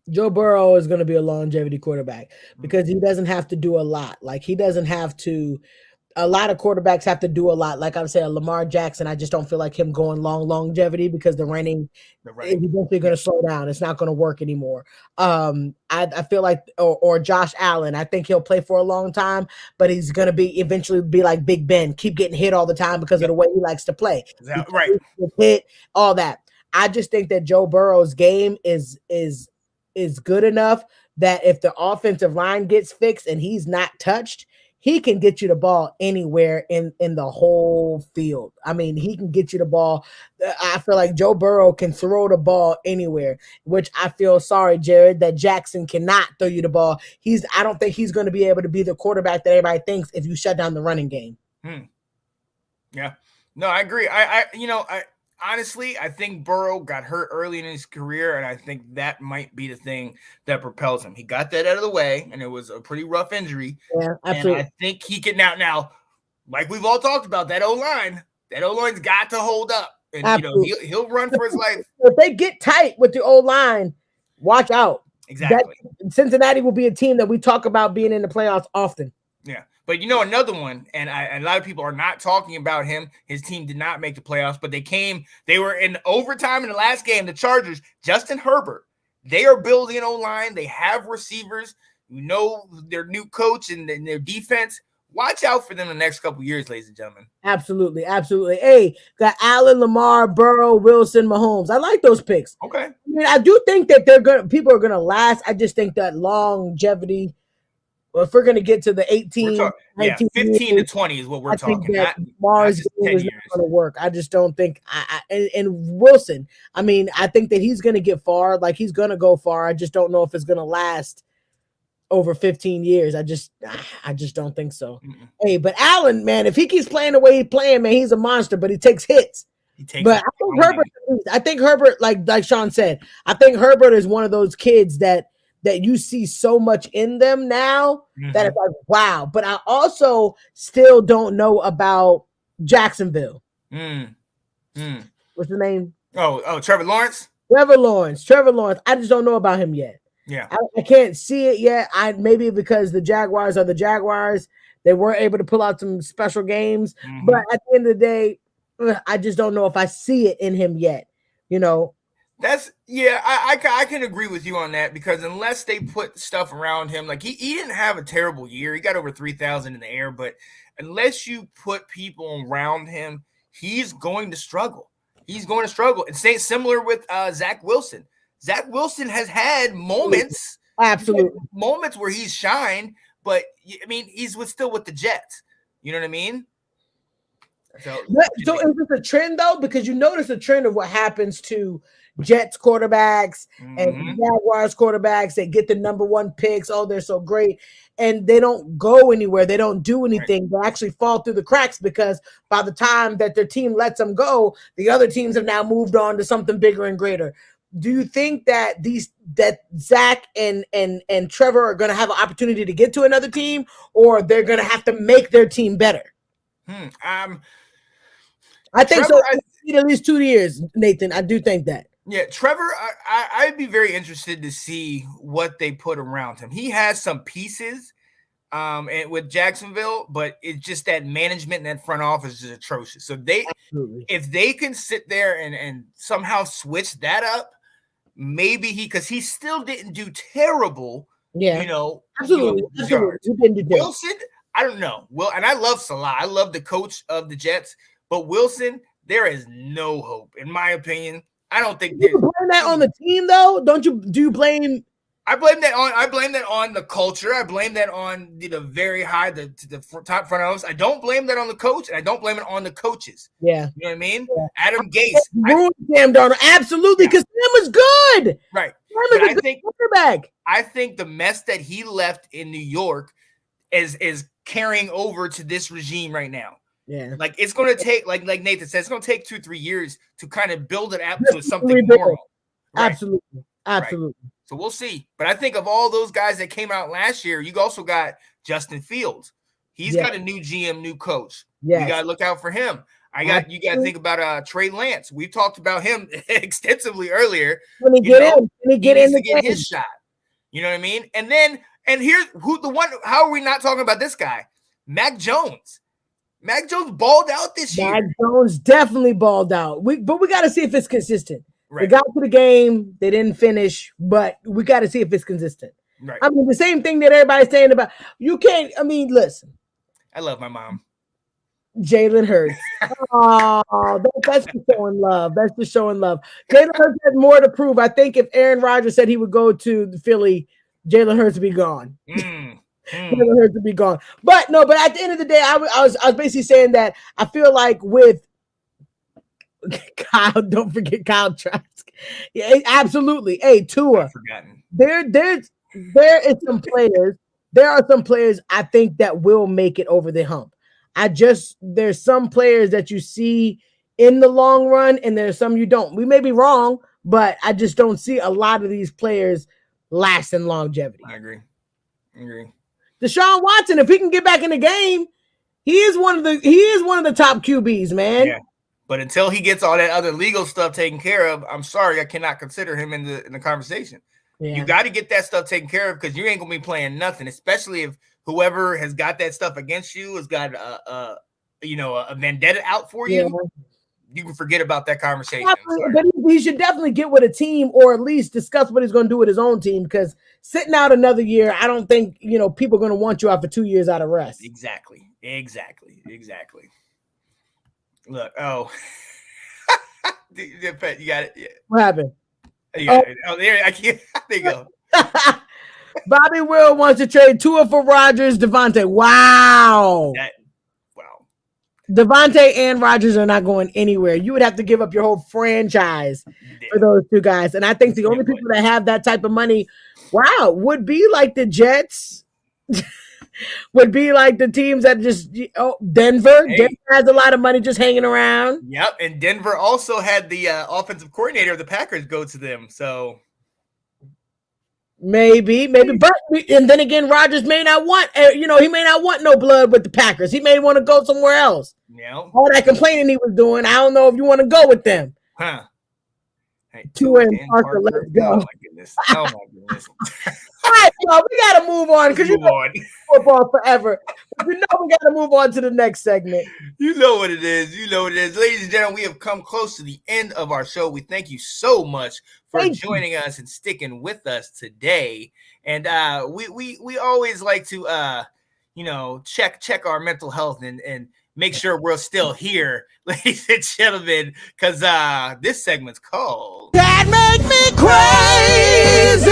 Joe Burrow is going to be a longevity quarterback because he doesn't have to do a lot. Like he doesn't have to. A lot of quarterbacks have to do a lot. Like I said, Lamar Jackson, I just don't feel like him going longevity because the running is eventually going to slow down. It's not going to work anymore. I feel like, or Josh Allen, I think he'll play for a long time, but he's going to eventually be like Big Ben, keep getting hit all the time because of the way he likes to play. Right. Hit, all that. I just think that Joe Burrow's game is good enough that if the offensive line gets fixed and he's not touched, he can get you the ball anywhere in the whole field. I mean, he can get you the ball. I feel like Joe Burrow can throw the ball anywhere, which I feel sorry, Jared, that Jackson cannot throw you the ball. I don't think he's going to be able to be the quarterback that everybody thinks if you shut down the running game. Yeah. No, I agree. Honestly, I think Burrow got hurt early in his career, and I think that might be the thing that propels him. He got that out of the way, and it was a pretty rough injury. Yeah, absolutely. And I think he can now, like we've all talked about, that O-line's got to hold up. And, he'll run for his life. If they get tight with the O-line, watch out. Exactly. Cincinnati will be a team that we talk about being in the playoffs often. Yeah. But another one, and a lot of people are not talking about him. His team did not make the playoffs, but they were in overtime in the last game. The Chargers, Justin Herbert, they are building an O-line. They have receivers. Their new coach and their defense. Watch out for them the next couple of years, ladies and gentlemen. Absolutely. Absolutely. Hey, got Allen, Lamar, Burrow, Wilson, Mahomes. I like those picks. Okay. I mean, I do think that people are going to last. I just think that longevity. Well, if we're going to get to the 18, 19 15 years, to 20 is what we're I talking. think that Lamar's game is not going to work. I just don't think. And Wilson, I mean, I think that he's going to get far. Like he's going to go far. I just don't know if it's going to last over 15 years. I just don't think so. Mm-mm. Hey, but Allen, man, if he keeps playing the way he's playing, man, he's a monster. But he takes hits. But I think Herbert, like Sean said, I think Herbert is one of those kids that you see so much in them now that it's like, wow. But I also still don't know about Jacksonville. What's the name? Oh, Trevor Lawrence? Trevor Lawrence. I just don't know about him yet. Yeah. I can't see it yet. Maybe because the Jaguars are the Jaguars, they weren't able to pull out some special games. Mhm. But at the end of the day, I just don't know if I see it in him yet. You know, I can agree with you on that, because unless they put stuff around him, like he didn't have a terrible year. He got over 3,000 in the air, but unless you put people around him, he's going to struggle. He's going to struggle. And similar with Zach Wilson. Zach Wilson has had moments, absolutely, moments where he's shined, but I mean, he's still with the Jets. You know what I mean? So is this a trend though? Because you notice a trend of what happens to Jets quarterbacks and Jaguars quarterbacks. They get the number 1 picks. Oh, they're so great. And they don't go anywhere. They don't do anything. Right. They actually fall through the cracks because by the time that their team lets them go, the other teams have now moved on to something bigger and greater. Do you think that Zach and Trevor are going to have an opportunity to get to another team, or they're going to have to make their team better? I think Trevor, so. I need at least 2 years, Nathan. I do think that. Yeah, Trevor, I'd be very interested to see what they put around him. He has some pieces and with Jacksonville, but it's just that management and that front office is atrocious. So if they can sit there and somehow switch that up, maybe because he still didn't do terrible. Yeah, you know, absolutely. Wilson, I don't know. And I love Salah. I love the coach of the Jets, but Wilson, there is no hope, in my opinion. I don't think you blame that on the team, though. Do you blame? I blame that on the culture. I blame that on the very high, the top front office. I don't blame that on the coach, and I don't blame it on the coaches. Yeah, you know what I mean. Yeah. Adam Gase ruined Sam Darnold, absolutely, because Sam was good. Right. Sam was a good quarterback. I think the mess that he left in New York is carrying over to this regime right now. Yeah, like it's going to take, like Nathan said, it's going to take 2-3 years to kind of build it up to something normal. Right. Absolutely. Right. So we'll see. But I think of all those guys that came out last year, you also got Justin Fields. He's got a new GM, new coach. Yeah, you got to look out for him. You got to think about Trey Lance. We talked about him extensively earlier. When he get his shot. You know what I mean? And here's how are we not talking about this guy? Mac Jones. Mac Jones balled out this year. Mac Jones definitely balled out. But we got to see if it's consistent. Right. They got to the game. They didn't finish, but we got to see if it's consistent. Right. I mean, the same thing that everybody's saying about you can't. I mean, listen. I love my mom. Jalen Hurts. Oh, that's just showing love. That's just showing love. Jalen Hurts had more to prove. I think if Aaron Rodgers said he would go to Philly, Jalen Hurts would be gone. Jalen Hurts would be gone. But at the end of the day, I was basically saying that I feel like with Kyle, don't forget Kyle Trask. Yeah, absolutely. Hey, Tua. There is some players. There are some players I think that will make it over the hump. There's some players that you see in the long run, and there's some you don't. We may be wrong, but I just don't see a lot of these players lasting longevity. I agree. Deshaun Watson, if he can get back in the game, he is one of the top QBs, man. Yeah. But until he gets all that other legal stuff taken care of, I'm sorry, I cannot consider him in the conversation. Yeah. You got to get that stuff taken care of, because you ain't gonna be playing nothing, especially if whoever has got that stuff against you has got a vendetta out for you. Yeah. You can forget about that conversation. But he should definitely get with a team, or at least discuss what he's going to do with his own team, because sitting out another year, I don't think people are going to want you out for 2 years out of rest. Exactly. Look, you got it. Yeah. What happened? There, I can't. There you go. Bobby Will wants to trade Tua for Rodgers, Devontae. Wow. Devontae and Rodgers are not going anywhere. You would have to give up your whole franchise for those two guys. And I think the only people that have that type of money, would be like the Jets, would be like the teams that just Denver. Hey. Denver has a lot of money just hanging around. Yep, and Denver also had the offensive coordinator of the Packers go to them. So maybe, but and then again, Rodgers may not want, he may not want no blood with the Packers. He may want to go somewhere else. Yeah, all that complaining he was doing, I don't know if you want to go with them. Huh? Hey, Tua and Parker, let's go. Oh my goodness. goodness. Oh my goodness. All right, y'all, we gotta move on because you Move know on. football forever. But we gotta move on to the next segment. You know what it is. You know what it is. Ladies and gentlemen, we have come close to the end of our show. We thank you so much for joining us and sticking with us today. And we always like to check our mental health and make sure we're still here, ladies and gentlemen, because this segment's called That Make Me Crazy.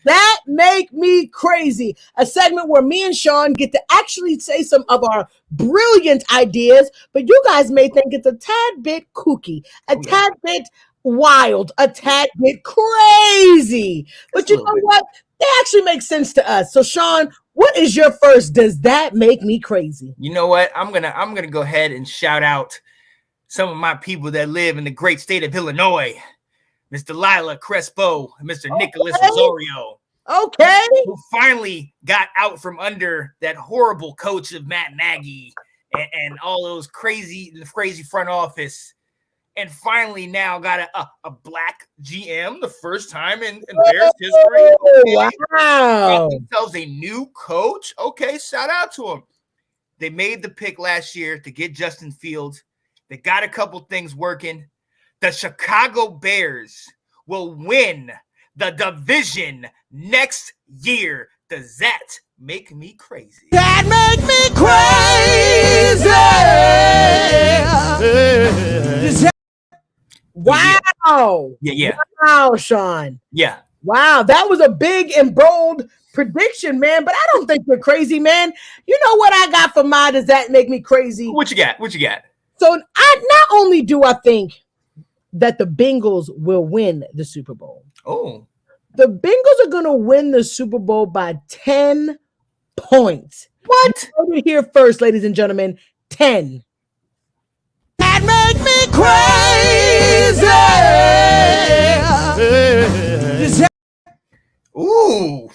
That Make Me Crazy. A segment where me and Sean get to actually say some of our brilliant ideas, but you guys may think it's a tad bit kooky, a tad bit wild, a tad bit crazy. But you know what? They actually make sense to us. So Sean, what is your first Does That Make Me Crazy? You know what? I'm gonna go ahead and shout out some of my people that live in the great state of Illinois. Mr. Lila Crespo and Mr. Nicholas Osorio. Okay. Who finally got out from under that horrible coach of Matt Nagy and all those crazy front office, and finally now got a black GM, the first time in Bears history. Wow. Got themselves a new coach. Okay, shout out to them. They made the pick last year to get Justin Fields. They got a couple things working. The Chicago Bears will win the division next year. Does that make me crazy? That make me crazy. Wow. Yeah. Wow, Sean. Yeah. Wow, that was a big and bold prediction, man. But I don't think you're crazy, man. You know what I got for my Does That Make Me Crazy? What you got? So not only do I think that the Bengals will win the Super Bowl. Oh. The Bengals are going to win the Super Bowl by 10 points. What? You heard it here first, ladies and gentlemen. 10. That make me crazy. Ooh.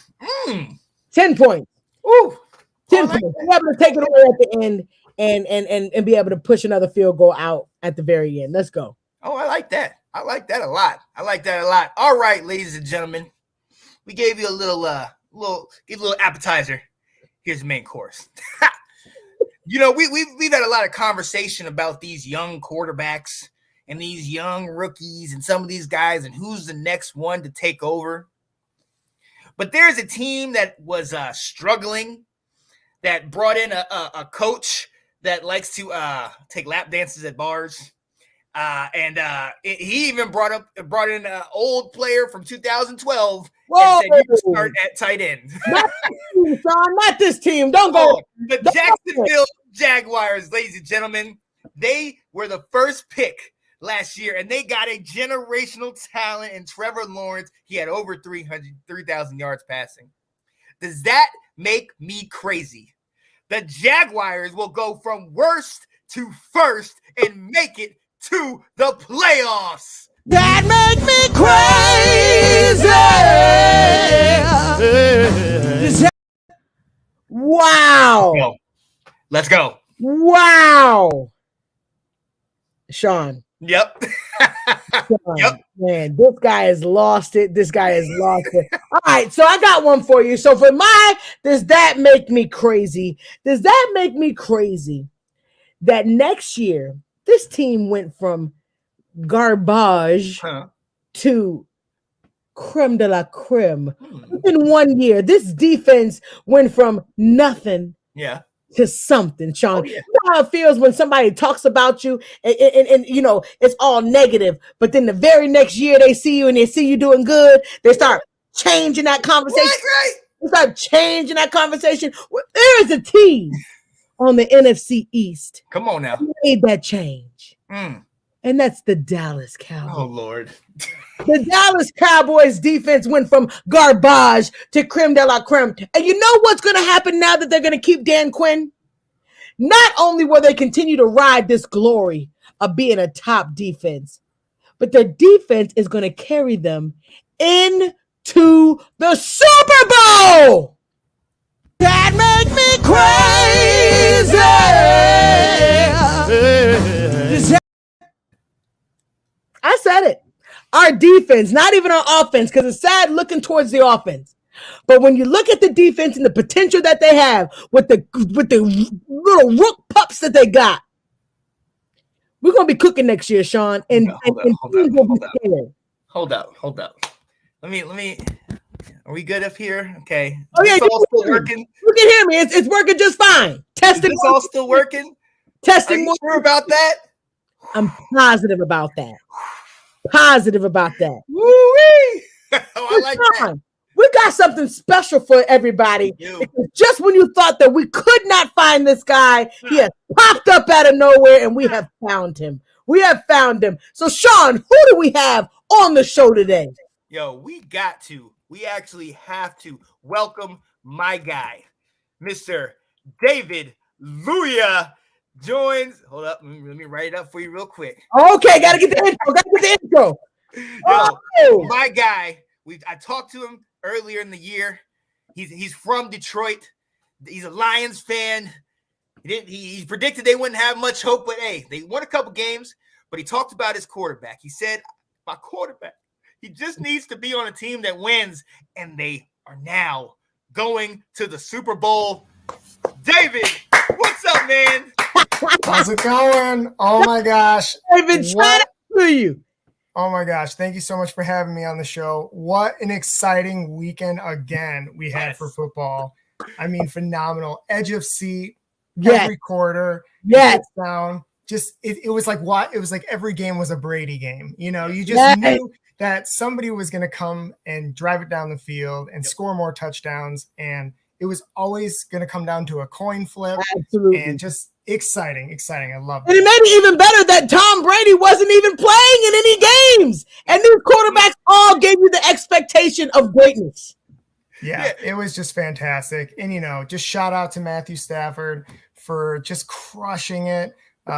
10 points. Ooh. 10 points. Be able to take it away at the end and be able to push another field goal out at the very end. Let's go. Oh, I like that. I like that a lot. All right, ladies and gentlemen, we gave you a little appetizer. Here's the main course. You know, we've had a lot of conversation about these young quarterbacks and these young rookies and some of these guys and who's the next one to take over. But there's a team that was struggling, that brought in a coach that likes to take lap dances at bars. He even brought in an old player from 2012 and said you can start at tight end. Not this team, Sean. Not this team. Don't go. The Jacksonville Jaguars, ladies and gentlemen, they were the first pick last year, and they got a generational talent in Trevor Lawrence. He had over 3,000 yards passing. Does that make me crazy? The Jaguars will go from worst to first and make it to the playoffs. That make me crazy. Wow. Let's go. Wow. Sean. Yep. Sean, yep. Man, this guy has lost it. All right, so I got one for you. So for my Does That Make Me Crazy? Does that make me crazy that next year this team went from garbage to creme de la creme? In 1 year, this defense went from nothing to something, Sean. You know how it feels when somebody talks about you and you know, it's all negative, but then the very next year they see you and they see you doing good, they start changing that conversation. Right. They start changing that conversation. Well, there is a team on the NFC East. Come on now. Made that change. And that's the Dallas Cowboys. Oh, Lord. The Dallas Cowboys defense went from garbage to creme de la creme. And you know what's going to happen now that they're going to keep Dan Quinn? Not only will they continue to ride this glory of being a top defense, but their defense is going to carry them into the Super Bowl. That make me crazy. our defense, not even our offense, because it's sad looking towards the offense. But when you look at the defense and the potential that they have with the little rook pups that they got, we're gonna be cooking next year, Sean. And teams will be scared. Hold up. Let me. Are we good up here? Okay. Oh yeah, Is this all still working? You can hear me. It's working just fine. Testing. Is this all still working? Testing. Are you sure about that? I'm positive about that. Positive about that. Woo-wee! I like that. We got something special for everybody. Because just when you thought that we could not find this guy, he has popped up out of nowhere, and we have found him. We have found him. So, Sean, who do we have on the show today? Yo, we actually have to welcome my guy, Mr. David Luea joins. Hold up, let me write it up for you real quick. Okay, gotta get the intro. Yo, my guy. I talked to him earlier in the year. He's from Detroit. He's a Lions fan. He predicted they wouldn't have much hope, but hey, they won a couple games. But he talked about his quarterback. He said, "My quarterback. He just needs to be on a team that wins," and they are now going to the Super Bowl. David, what's up, man? How's it going? Oh my gosh. David, shout out to you. Oh my gosh. Thank you so much for having me on the show. What an exciting weekend again we had for football. I mean, phenomenal. Edge of seat, every quarter. Down. Just it was like what? It was like every game was a Brady game. You know, you just knew that somebody was going to come and drive it down the field and score more touchdowns. And it was always going to come down to a coin flip. Absolutely. And just exciting. I love it. And it made it even better that Tom Brady wasn't even playing in any games. And these quarterbacks all gave you the expectation of greatness. Yeah, it was just fantastic. And, you know, just shout out to Matthew Stafford for just crushing it.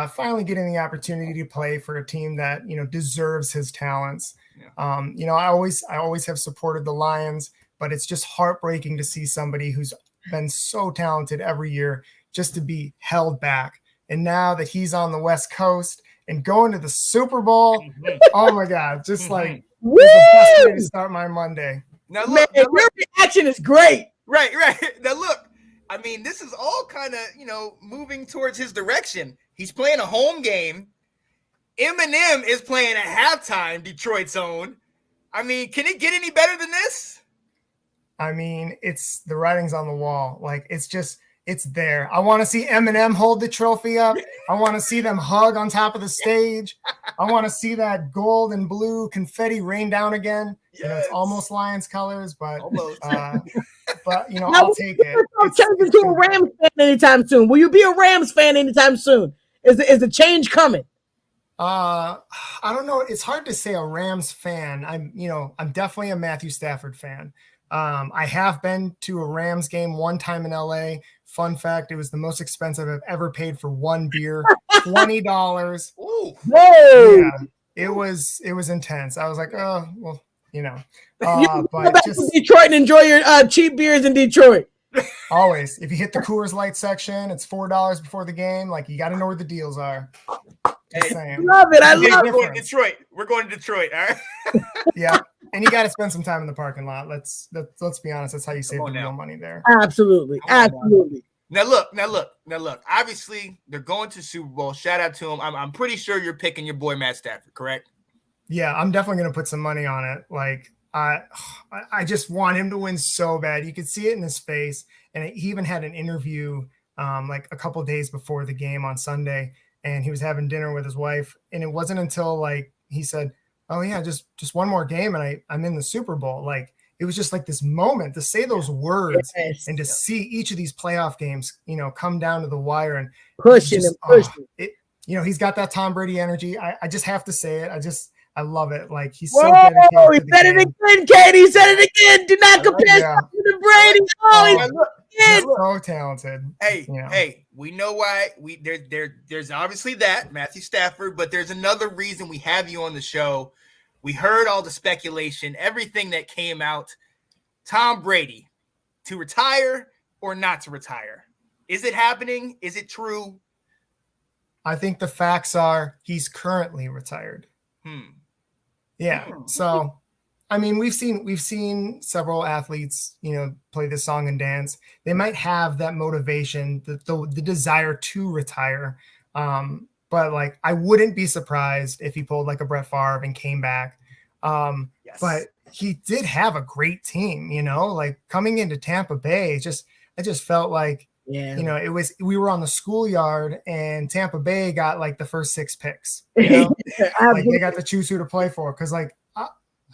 Finally getting the opportunity to play for a team that, you know, deserves his talents. You know, I always have supported the Lions, but it's just heartbreaking to see somebody who's been so talented every year just to be held back. And now that he's on the West Coast and going to the Super Bowl, oh my God, just like the best way to start my Monday. Now look, your reaction is great. Right. Now look, I mean, this is all kind of, you know, moving towards his direction. He's playing a home game. Eminem is playing at halftime, Detroit's own. I mean, can it get any better than this? I mean, it's the writing's on the wall. Like, it's there. I want to see Eminem hold the trophy up. I want to see them hug on top of the stage. I want to see that gold and blue confetti rain down again. Yes. You know, it's almost Lions colors, but you know, I'll take it. Change into a Rams fan anytime soon. Will you be a Rams fan anytime soon? Is the change coming? I don't know. It's hard to say a Rams fan. I'm definitely a Matthew Stafford fan. I have been to a Rams game one time in LA. Fun fact, it was the most expensive I've ever paid for one beer, $20. Ooh. Yeah, it was intense. I was like, oh, well, you know. But just Detroit and enjoy your cheap beers in Detroit. Always. If you hit the Coors Light section, it's $4 before the game. Like, you got to know where the deals are. Just saying. Love it. I love it. Detroit. We're going to Detroit. All right. Yeah. And you got to spend some time in the parking lot. Let's be honest. That's how you save the real money there. Absolutely. Now look. Obviously, they're going to Super Bowl. Shout out to them. I'm pretty sure you're picking your boy Matt Stafford, correct? Yeah, I'm definitely going to put some money on it. Like, I just want him to win so bad. You could see it in his face. And he even had an interview like a couple of days before the game on Sunday, and he was having dinner with his wife. And it wasn't until like he said, "Oh yeah, just one more game and I'm in the Super Bowl." Like, it was just like this moment to say those words and to see each of these playoff games, you know, come down to the wire and pushing. You know, he's got that Tom Brady energy. I just have to say it. I love it. Like, he's so dedicated. He said it again, Katie. He said it again. Do not compare to Brady. He's so talented. Hey, you know. Hey, we know why there's obviously that Matthew Stafford, but there's another reason we have you on the show. We heard all the speculation, everything that came out. Tom Brady to retire or not to retire? Is it happening? Is it true? I think the facts are he's currently retired. Yeah. So, I mean, we've seen several athletes, play this song and dance. They might have that motivation, the desire to retire. But like, I wouldn't be surprised if he pulled like a Brett Favre and came back. Yes. But he did have a great team, like coming into Tampa Bay. I just felt like, Yeah. we were on the schoolyard and Tampa Bay got like the first 6 picks, Yeah, like they got to choose who to play for. Cause like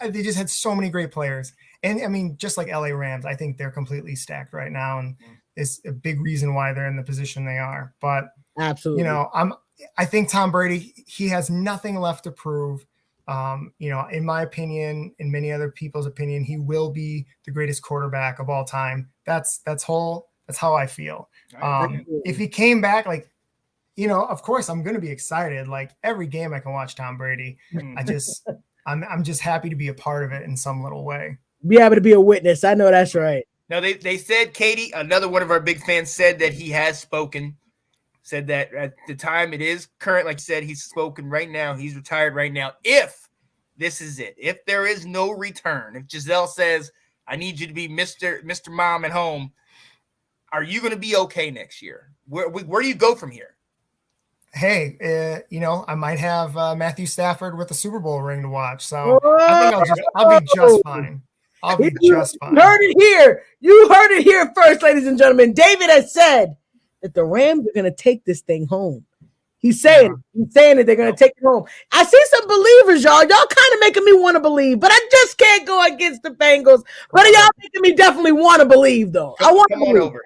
they just had so many great players. And I mean, just like LA Rams, I think they're completely stacked right now. And it's a big reason why they're in the position they are. But absolutely. I think Tom Brady, he has nothing left to prove. In my opinion, in many other people's opinion, he will be the greatest quarterback of all time. That's how I feel. If he came back, like, of course I'm going to be excited. Like every game I can watch Tom Brady. I'm just happy to be a part of it in some little way. Be able to be a witness. I know that's right. Now they said, Katie, another one of our big fans, said that he has spoken. Said that at the time it is current, like you said, he's spoken right now. He's retired right now. If this is it, if there is no return, if Giselle says, I need you to be Mr. Mom at home, are you going to be okay next year? Where do you go from here? Hey, I might have Matthew Stafford with the Super Bowl ring to watch. So I think I'll be just fine. I'll be just fine. You heard it here. You heard it here first, ladies and gentlemen. David has said that the Rams are going to take this thing home. He's saying that they're going to take it home. I see some believers, y'all. Y'all kind of making me want to believe, but I just can't go against the Bengals. But y'all making me definitely want to believe, though. I want to come on over.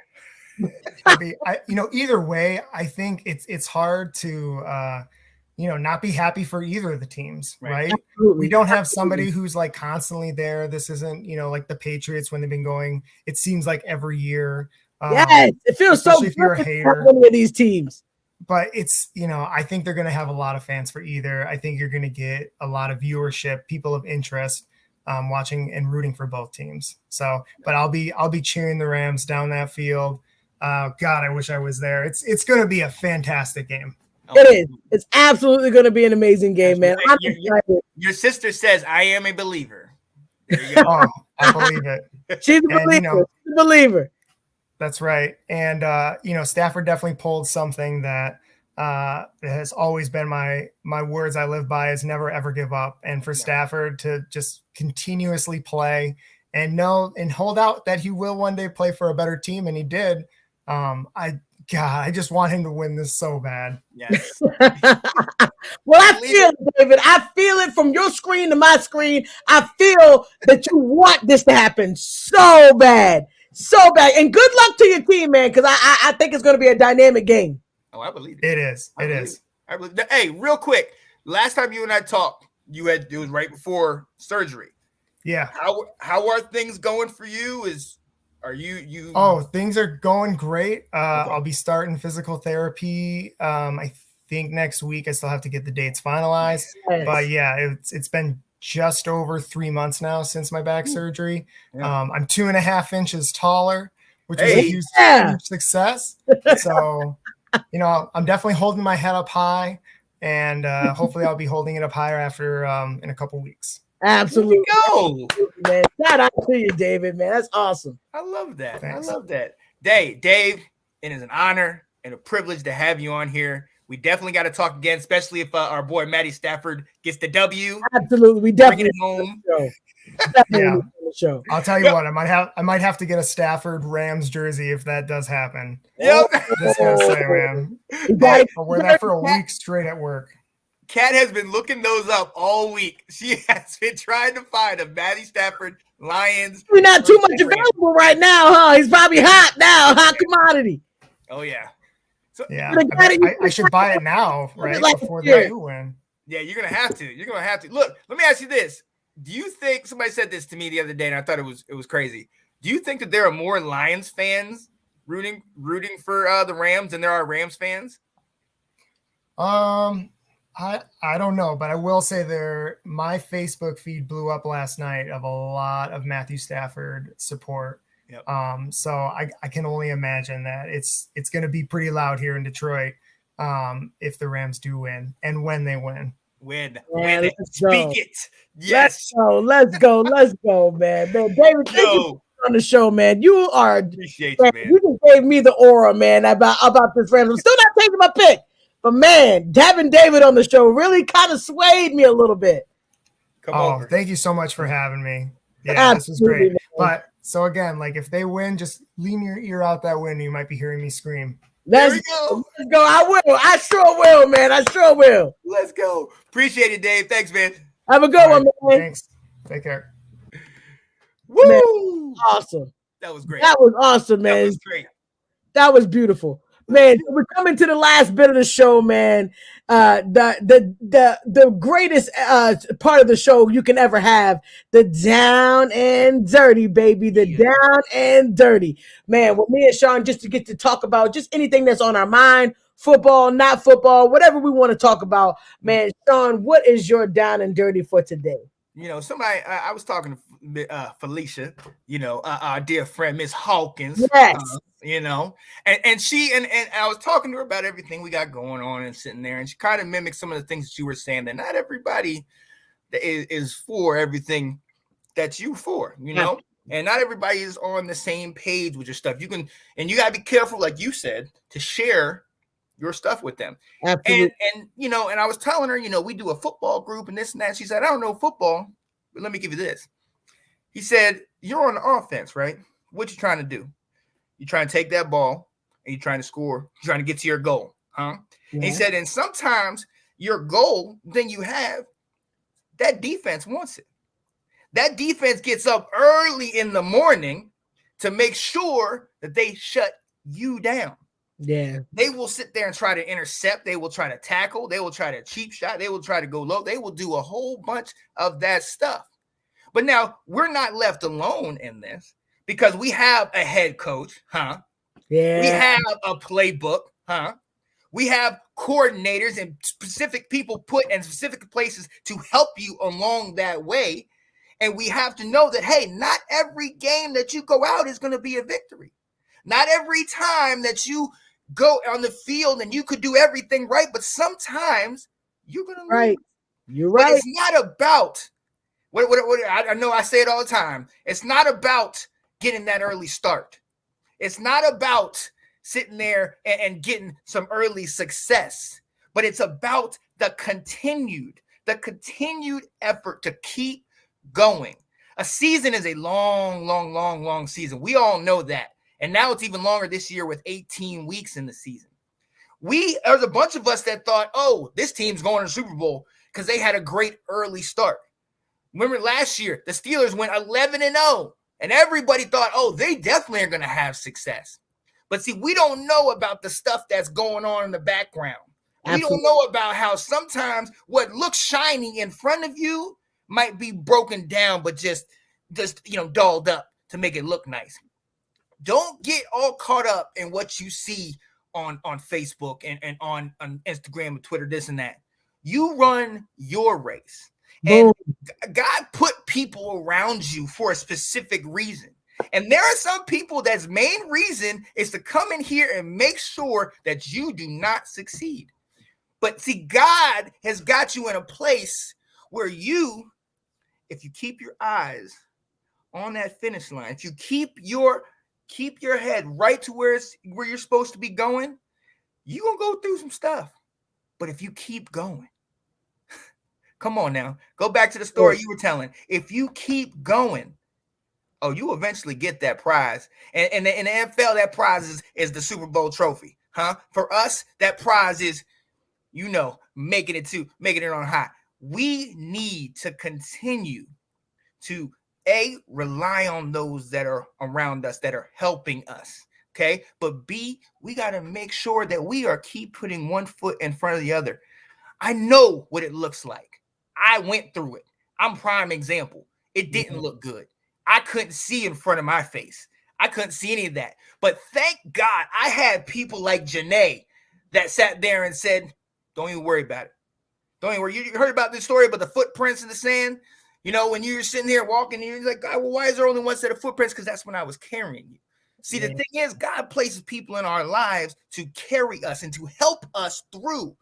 Either way, I think it's hard to not be happy for either of the teams, right? Absolutely. We don't have somebody who's like constantly there. This isn't like the Patriots when they've been going, it seems like every year. Yes, it feels so good if you're a hater. One of these teams. But it's, I think they're going to have a lot of fans for either. I think you're going to get a lot of viewership, people of interest, watching and rooting for both teams. So, but I'll be cheering the Rams down that field. God, I wish I was there. It's going to be a fantastic game. It is. It's absolutely going to be an amazing game, man. I'm excited. Your sister says, I am a believer. There you go. Oh, I believe it. She's a believer. She's a believer. That's right. And, Stafford definitely pulled something that has always been my words I live by is never, ever give up. And for Stafford to just continuously play and know and hold out that he will one day play for a better team. And he did. I just want him to win this so bad. Yes. Well, I feel it, David. I feel it from your screen to my screen. I feel that you want this to happen so bad. So bad. And good luck to your team, man, because I think it's going to be a dynamic game. Oh, I believe it. It is. I believe it. Hey, real quick. Last time you and I talked, it was right before surgery. Yeah. How are things going for you? Are you? Oh, things are going great. Okay. I'll be starting physical therapy. I think next week. I still have to get the dates finalized. Yes. But yeah, it's been just over 3 months now since my back surgery. Yeah. I'm 2.5 inches taller, which is a huge success. So, I'm definitely holding my head up high, and hopefully I'll be holding it up higher after in a couple weeks. Absolutely. Go, man. Shout out to you, David, man. That's awesome. I love that. Thanks. I love that. Dave, it is an honor and a privilege to have you on here. We definitely got to talk again, especially if our boy Matty Stafford gets the W. Absolutely. We definitely home. Yeah. Show. I'll tell you what, I might have to get a Stafford Rams jersey if that does happen. Yep. Just gonna say, man. I'll wear that for a week straight at work. Kat has been looking those up all week. She has been trying to find a Matty Stafford Lions. We're not too much available right now, huh? He's probably hot now, hot commodity. Oh yeah. So, yeah, I should buy it now, right? Before they do win. Yeah, you're gonna have to. Look, let me ask you this. Do you think somebody said this to me the other day, and I thought it was crazy? Do you think that there are more Lions fans rooting for the Rams than there are Rams fans? I don't know, but I will say my Facebook feed blew up last night of a lot of Matthew Stafford support. Yep. So I can only imagine that it's going to be pretty loud here in Detroit if the Rams do win and when they win. Win Man, it. let's go. Speak it. Yes. Let's go, man. Man, David, thank you Yo, for on the show, man. You are, appreciate you, man, man. you just gave me the aura, man, about this Rams. I'm still not taking my pick, but man, having David on the show really kind of swayed me a little bit. Come Oh, over. thank you so much for having me. Yeah, this was Absolutely, great. man. But so again, like if they win, just lean your ear out that window. You might be hearing me scream. There Let's we go. Let's go. I will. I sure will, man. I sure will. Let's go. Appreciate it, Dave. Thanks, man. Have a good All one, right, man. thanks. Take care. Woo! Man. Awesome. That was great. That was awesome, That man. was great. That was beautiful, man. We're coming to the last bit of the show, man. The greatest part of the show you can ever have, the down and dirty, baby. The down and dirty, man. With me and Sean, just to get to talk about just anything that's on our mind, football, not football, whatever we want to talk about, man. Sean, what is your down and dirty for today? You know, somebody, I was talking to Felicia, you know, our dear friend, Miss Hawkins. Yes. You know, and she and I was talking to her about everything we got going on and sitting there, and she kind of mimicked some of the things that you were saying, that not everybody is for everything that you for, you know, and not everybody is on the same page with your stuff. You can, and you got to be careful, like you said, to share your stuff with them. Absolutely. And you know, and I was telling her, you know, we do a football group and this and that. She said, I don't know football, but let me give you this. He said, you're on the offense, right? What you trying to do? You're trying to take that ball and you're trying to score. You're trying to get to your goal, huh? Yeah. And he said, and sometimes your goal, then you have, that defense wants it. That defense gets up early in the morning to make sure that they shut you down. Yeah. They will sit there and try to intercept. They will try to tackle. They will try to cheap shot. They will try to go low. They will do a whole bunch of that stuff. But now we're not left alone in this, because we have a head coach, huh? Yeah. We have a playbook, huh? We have coordinators and specific people put in specific places to help you along that way. And we have to know that, hey, not every game that you go out is going to be a victory. Not every time that you go on the field and you could do everything right, but sometimes you're going to lose. Right. You're right. But it's not about, what I know I say it all the time, it's not about getting that early start. It's not about sitting there and getting some early success, but it's about the continued effort to keep going. A season is a long season. We all know that. And now it's even longer this year with 18 weeks in the season. There's a bunch of us that thought, oh, this team's going to the Super Bowl because they had a great early start. Remember last year, the Steelers went 11-0. And everybody thought, oh, they definitely are going to have success. But see, we don't know about the stuff that's going on in the background. Absolutely. We don't know about how sometimes what looks shiny in front of you might be broken down, but just dolled up to make it look nice. Don't get all caught up in what you see on Facebook and on Instagram and Twitter, this and that. You run your race. And God put people around you for a specific reason. And there are some people that's main reason is to come in here and make sure that you do not succeed. But see, God has got you in a place where if you keep your eyes on that finish line, if you keep your head right to where you're supposed to be going, you're going to go through some stuff. But if you keep going, come on now. Go back to the story you were telling. If you keep going, you eventually get that prize. And in the NFL, that prize is the Super Bowl trophy. Huh? For us, that prize is, making it on high. We need to continue to rely on those that are around us, that are helping us. Okay. But B, we got to make sure that we keep putting one foot in front of the other. I know what it looks like. I went through it. I'm prime example. It didn't look good. I couldn't see in front of my face. I couldn't see any of that. But thank God I had people like Janae that sat there and said, don't even worry about it. Don't even worry. You heard about this story about the footprints in the sand? When you're sitting here walking and you're like, God, well, why is there only one set of footprints? Because that's when I was carrying you. See, the thing is, God places people in our lives to carry us and to help us through.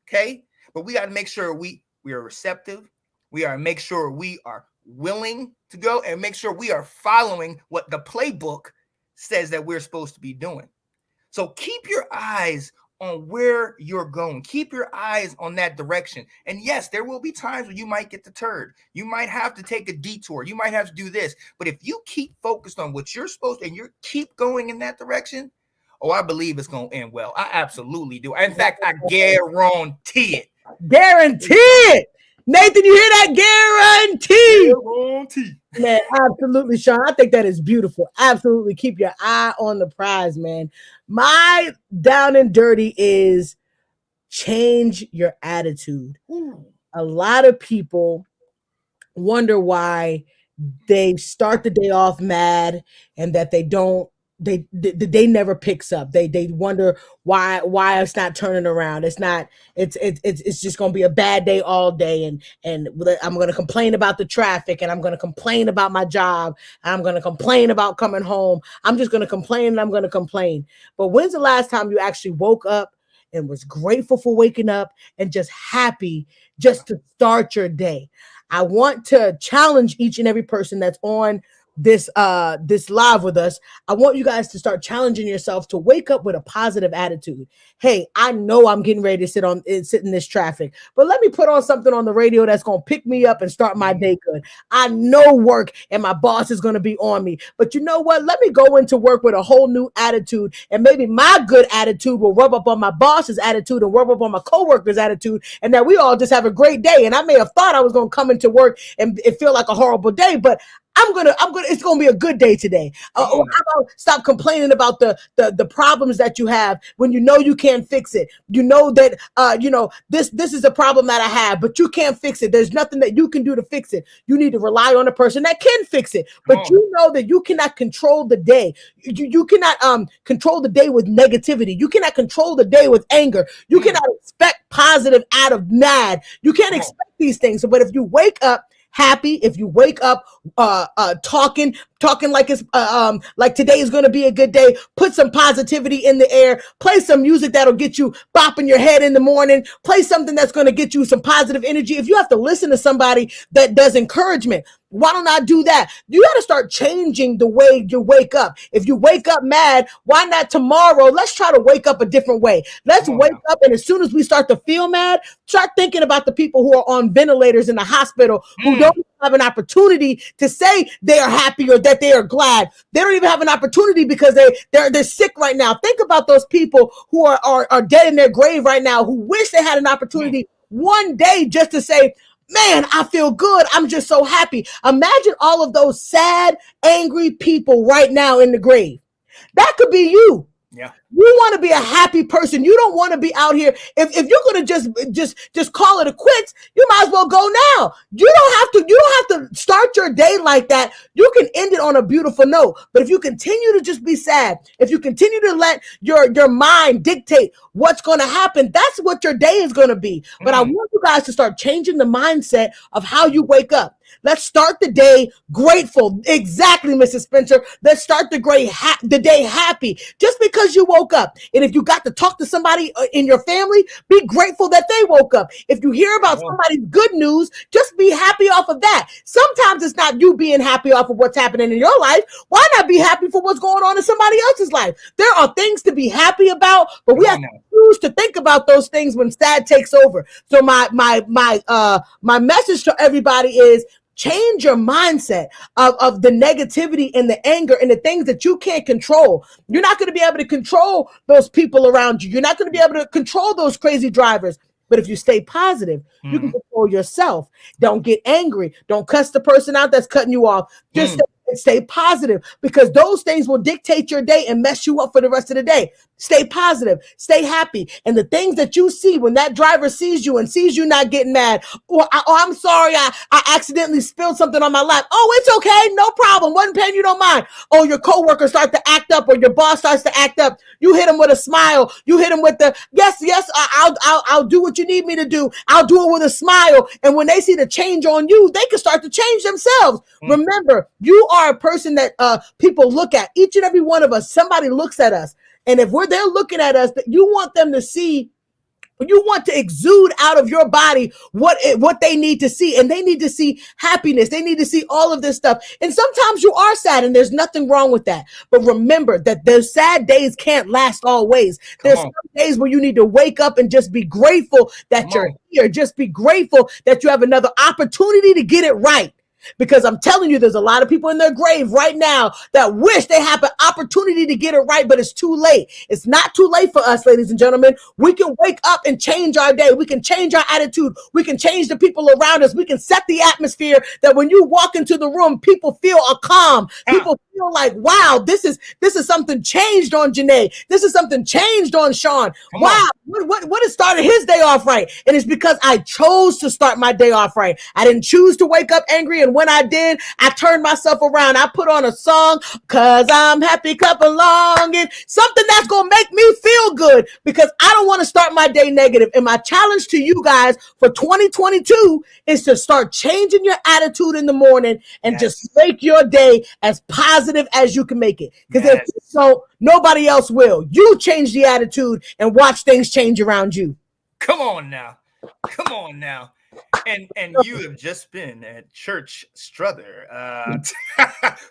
Okay? But we got to make sure we we are receptive. We are make sure we are willing to go and make sure we are following what the playbook says that we're supposed to be doing. So keep your eyes on where you're going. Keep your eyes on that direction. And yes, there will be times when you might get deterred. You might have to take a detour. You might have to do this. But if you keep focused on what you're supposed to and you keep going in that direction, oh, I believe it's going to end well. I absolutely do. In fact, I guarantee it. Guarantee it. Nathan, you hear that? Guarantee. Man, absolutely, Sean. I think that is beautiful. Absolutely. Keep your eye on the prize, man. My down and dirty is change your attitude. A lot of people wonder why they start the day off mad and that they don't. They never picks up. They wonder why it's not turning around. It's just gonna be a bad day all day, and I'm gonna complain about the traffic, and I'm gonna complain about my job, and I'm gonna complain about coming home. I'm just gonna complain and I'm gonna complain. But when's the last time you actually woke up and was grateful for waking up and just happy just to start your day? I want to challenge each and every person that's on this live with us. I want you guys to start challenging yourselves to wake up with a positive attitude. Hey, I know I'm getting ready to sit in this traffic, but let me put on something on the radio that's going to pick me up and start my day good. I know work and my boss is going to be on me, but you know what? Let me go into work with a whole new attitude, and maybe my good attitude will rub up on my boss's attitude and rub up on my coworker's attitude, and that we all just have a great day. And I may have thought I was going to come into work and it feel like a horrible day, but it's gonna be a good day today. How about stop complaining about the problems that you have when you know you can't fix it. You know that this is a problem that I have, but you can't fix it. There's nothing that you can do to fix it. You need to rely on a person that can fix it. But you know that you cannot control the day. You cannot control the day with negativity. You cannot control the day with anger. You cannot expect positive out of mad. You can't expect these things. But if you wake up happy, if you wake up talking like it's like today is going to be a good day, put some positivity in the air, play some music that'll get you bopping your head in the morning, play something that's going to get you some positive energy. If you have to listen to somebody that does encouragement, why don't I do that? You got to start changing the way you wake up. If you wake up mad, why not tomorrow? Let's try to wake up a different way. Let's wake up, and as soon as we start to feel mad, start thinking about the people who are on ventilators in the hospital who don't have an opportunity to say they are happy or that they are glad. They don't even have an opportunity because they're sick right now. Think about those people who are dead in their grave right now, who wish they had an opportunity one day just to say, man, I feel good. I'm just so happy. Imagine all of those sad, angry people right now in the grave. That could be you. Yeah. You want to be a happy person. You don't want to be out here. If you're going to just call it a quits, you might as well go now. You don't have to start your day like that. You can end it on a beautiful note. But if you continue to just be sad, if you continue to let your mind dictate what's going to happen, that's what your day is going to be. But I want you guys to start changing the mindset of how you wake up. Let's start the day grateful. Exactly, Mrs. Spencer. Let's start the day happy just because you woke up. And if you got to talk to somebody in your family, be grateful that they woke up. If you hear about somebody's good news, just be happy off of that. Sometimes it's not you being happy off of what's happening in your life. Why not be happy for what's going on in somebody else's life? There are things to be happy about, but we have to choose to think about those things when sad takes over. So my message to everybody is, change your mindset of the negativity and the anger and the things that you can't control. You're not going to be able to control those people around you. You're not going to be able to control those crazy drivers. But if you stay positive, you can control yourself. Don't get angry. Don't cuss the person out that's cutting you off. Just stay positive, because those things will dictate your day and mess you up for the rest of the day. Stay positive, stay happy. And the things that you see when that driver sees you and sees you not getting mad, I'm sorry, I accidentally spilled something on my lap. Oh, it's okay, no problem. One pen, you don't mind. Oh, your coworker starts to act up, or your boss starts to act up. You hit him with a smile. You hit him with the yes, I'll do what you need me to do. I'll do it with a smile. And when they see the change on you, they can start to change themselves. Remember, you are a person that people look at. Each and every one of us, somebody looks at us. And if they're looking at us, you want them to see You want to exude out of your body what they need to see, and they need to see happiness. They need to see all of this stuff. And sometimes you are sad, and there's nothing wrong with that. But remember that those sad days can't last always. There's some days where you need to wake up and just be grateful that you're here. Just be grateful that you have another opportunity to get it right. Because I'm telling you, there's a lot of people in their grave right now that wish they have an opportunity to get it right, but it's too late. It's not too late for us, ladies and gentlemen. We can wake up and change our day. We can change our attitude. We can change the people around us. We can set the atmosphere that when you walk into the room, people feel a calm. People feel like, wow, this is something changed on Janae. This is something changed on Sean. Wow, what has started his day off right? And it's because I chose to start my day off right. I didn't choose to wake up angry, and when I did, I turned myself around. I put on a song, cause I'm happy, clap along, and something that's gonna make me feel good, because I don't want to start my day negative. And my challenge to you guys for 2022 is to start changing your attitude in the morning and just make your day as positive as you can make it. Because if you don't, nobody else will. You change the attitude and watch things change around you. Come on now. And you have just been at Church Struther,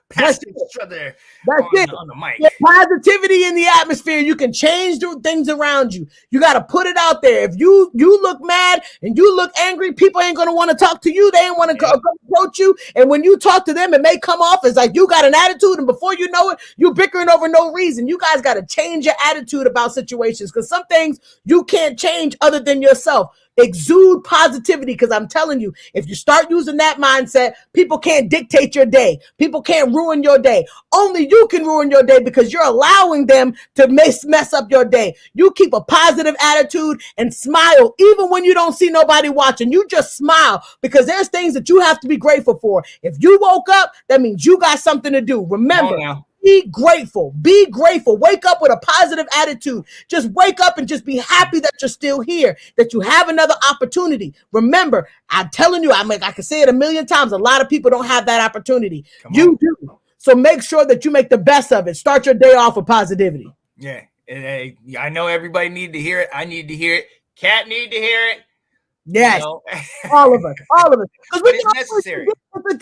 Pastor Struther on the mic. Get positivity in the atmosphere. You can change the things around you. You got to put it out there. If you look mad and you look angry, people ain't going to want to talk to you. They ain't want to approach you. And when you talk to them, it may come off as like you got an attitude, and before you know it, you bickering over no reason. You guys got to change your attitude about situations, because some things you can't change other than yourself. Exude positivity, because I'm telling you, if you start using that mindset, people can't dictate your day. People can't ruin your day. Only you can ruin your day, because you're allowing them to mess up your day. You keep a positive attitude and smile even when you don't see nobody watching. You just smile, because there's things that you have to be grateful for. If you woke up, that means you got something to do. Remember, be grateful. Be grateful. Wake up with a positive attitude. Just wake up and just be happy that you're still here, that you have another opportunity. Remember, I'm telling you, I can say it a million times. A lot of people don't have that opportunity. You do. So make sure that you make the best of it. Start your day off with positivity. Yeah. I know everybody need to hear it. I need to hear it. Cat need to hear it. Yes, you know? all of us. Because it's necessary.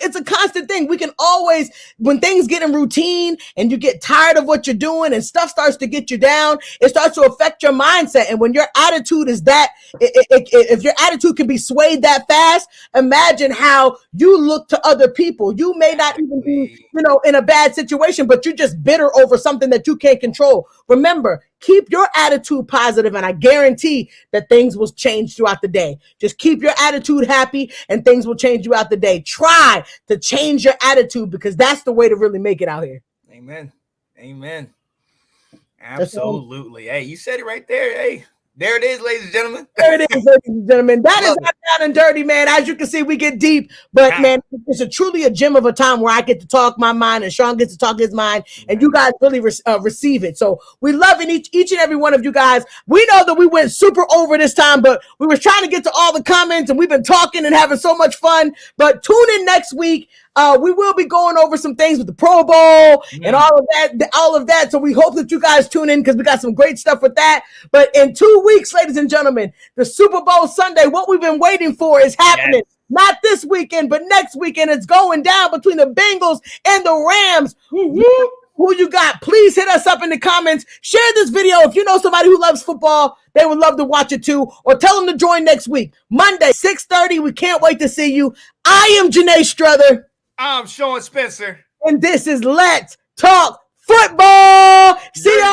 It's a constant thing. We can always, when things get in routine and you get tired of what you're doing and stuff starts to get you down, it starts to affect your mindset. And when your attitude is that, if your attitude can be swayed that fast, imagine how you look to other people. You may not even be, in a bad situation, but you're just bitter over something that you can't control. Remember, keep your attitude positive, and I guarantee that things will change throughout the day. Just keep your attitude happy, and things will change throughout the day. Try to change your attitude, because that's the way to really make it out here. Amen. Absolutely. Hey, you said it right there. Hey, there it is, ladies and gentlemen. There it is, ladies and gentlemen. That is not down and dirty, man. As you can see, we get deep, but man, it's truly a gem of a time where I get to talk my mind and Sean gets to talk his mind, and you guys really receive it. So we love each and every one of you guys. We know that we went super over this time, but we were trying to get to all the comments, and we've been talking and having so much fun. But tune in next week. We will be going over some things with the Pro Bowl and all of that. So we hope that you guys tune in, because we got some great stuff with that. But in 2 weeks, ladies and gentlemen, the Super Bowl Sunday, what we've been waiting for is happening. Yes. Not this weekend, but next weekend. It's going down between the Bengals and the Rams. Who you got? Please hit us up in the comments. Share this video. If you know somebody who loves football, they would love to watch it too. Or tell them to join next week. Monday, 6:30. We can't wait to see you. I am Janae Struther. I'm Sean Spencer. And this is Let's Talk Football. See y'all.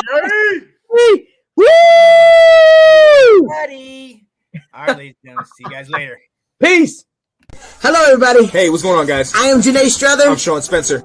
Woo! Buddy. All right, ladies and gentlemen. See you guys later. Peace. Hello, everybody. Hey, what's going on, guys? I am Janae Struther. I'm Sean Spencer.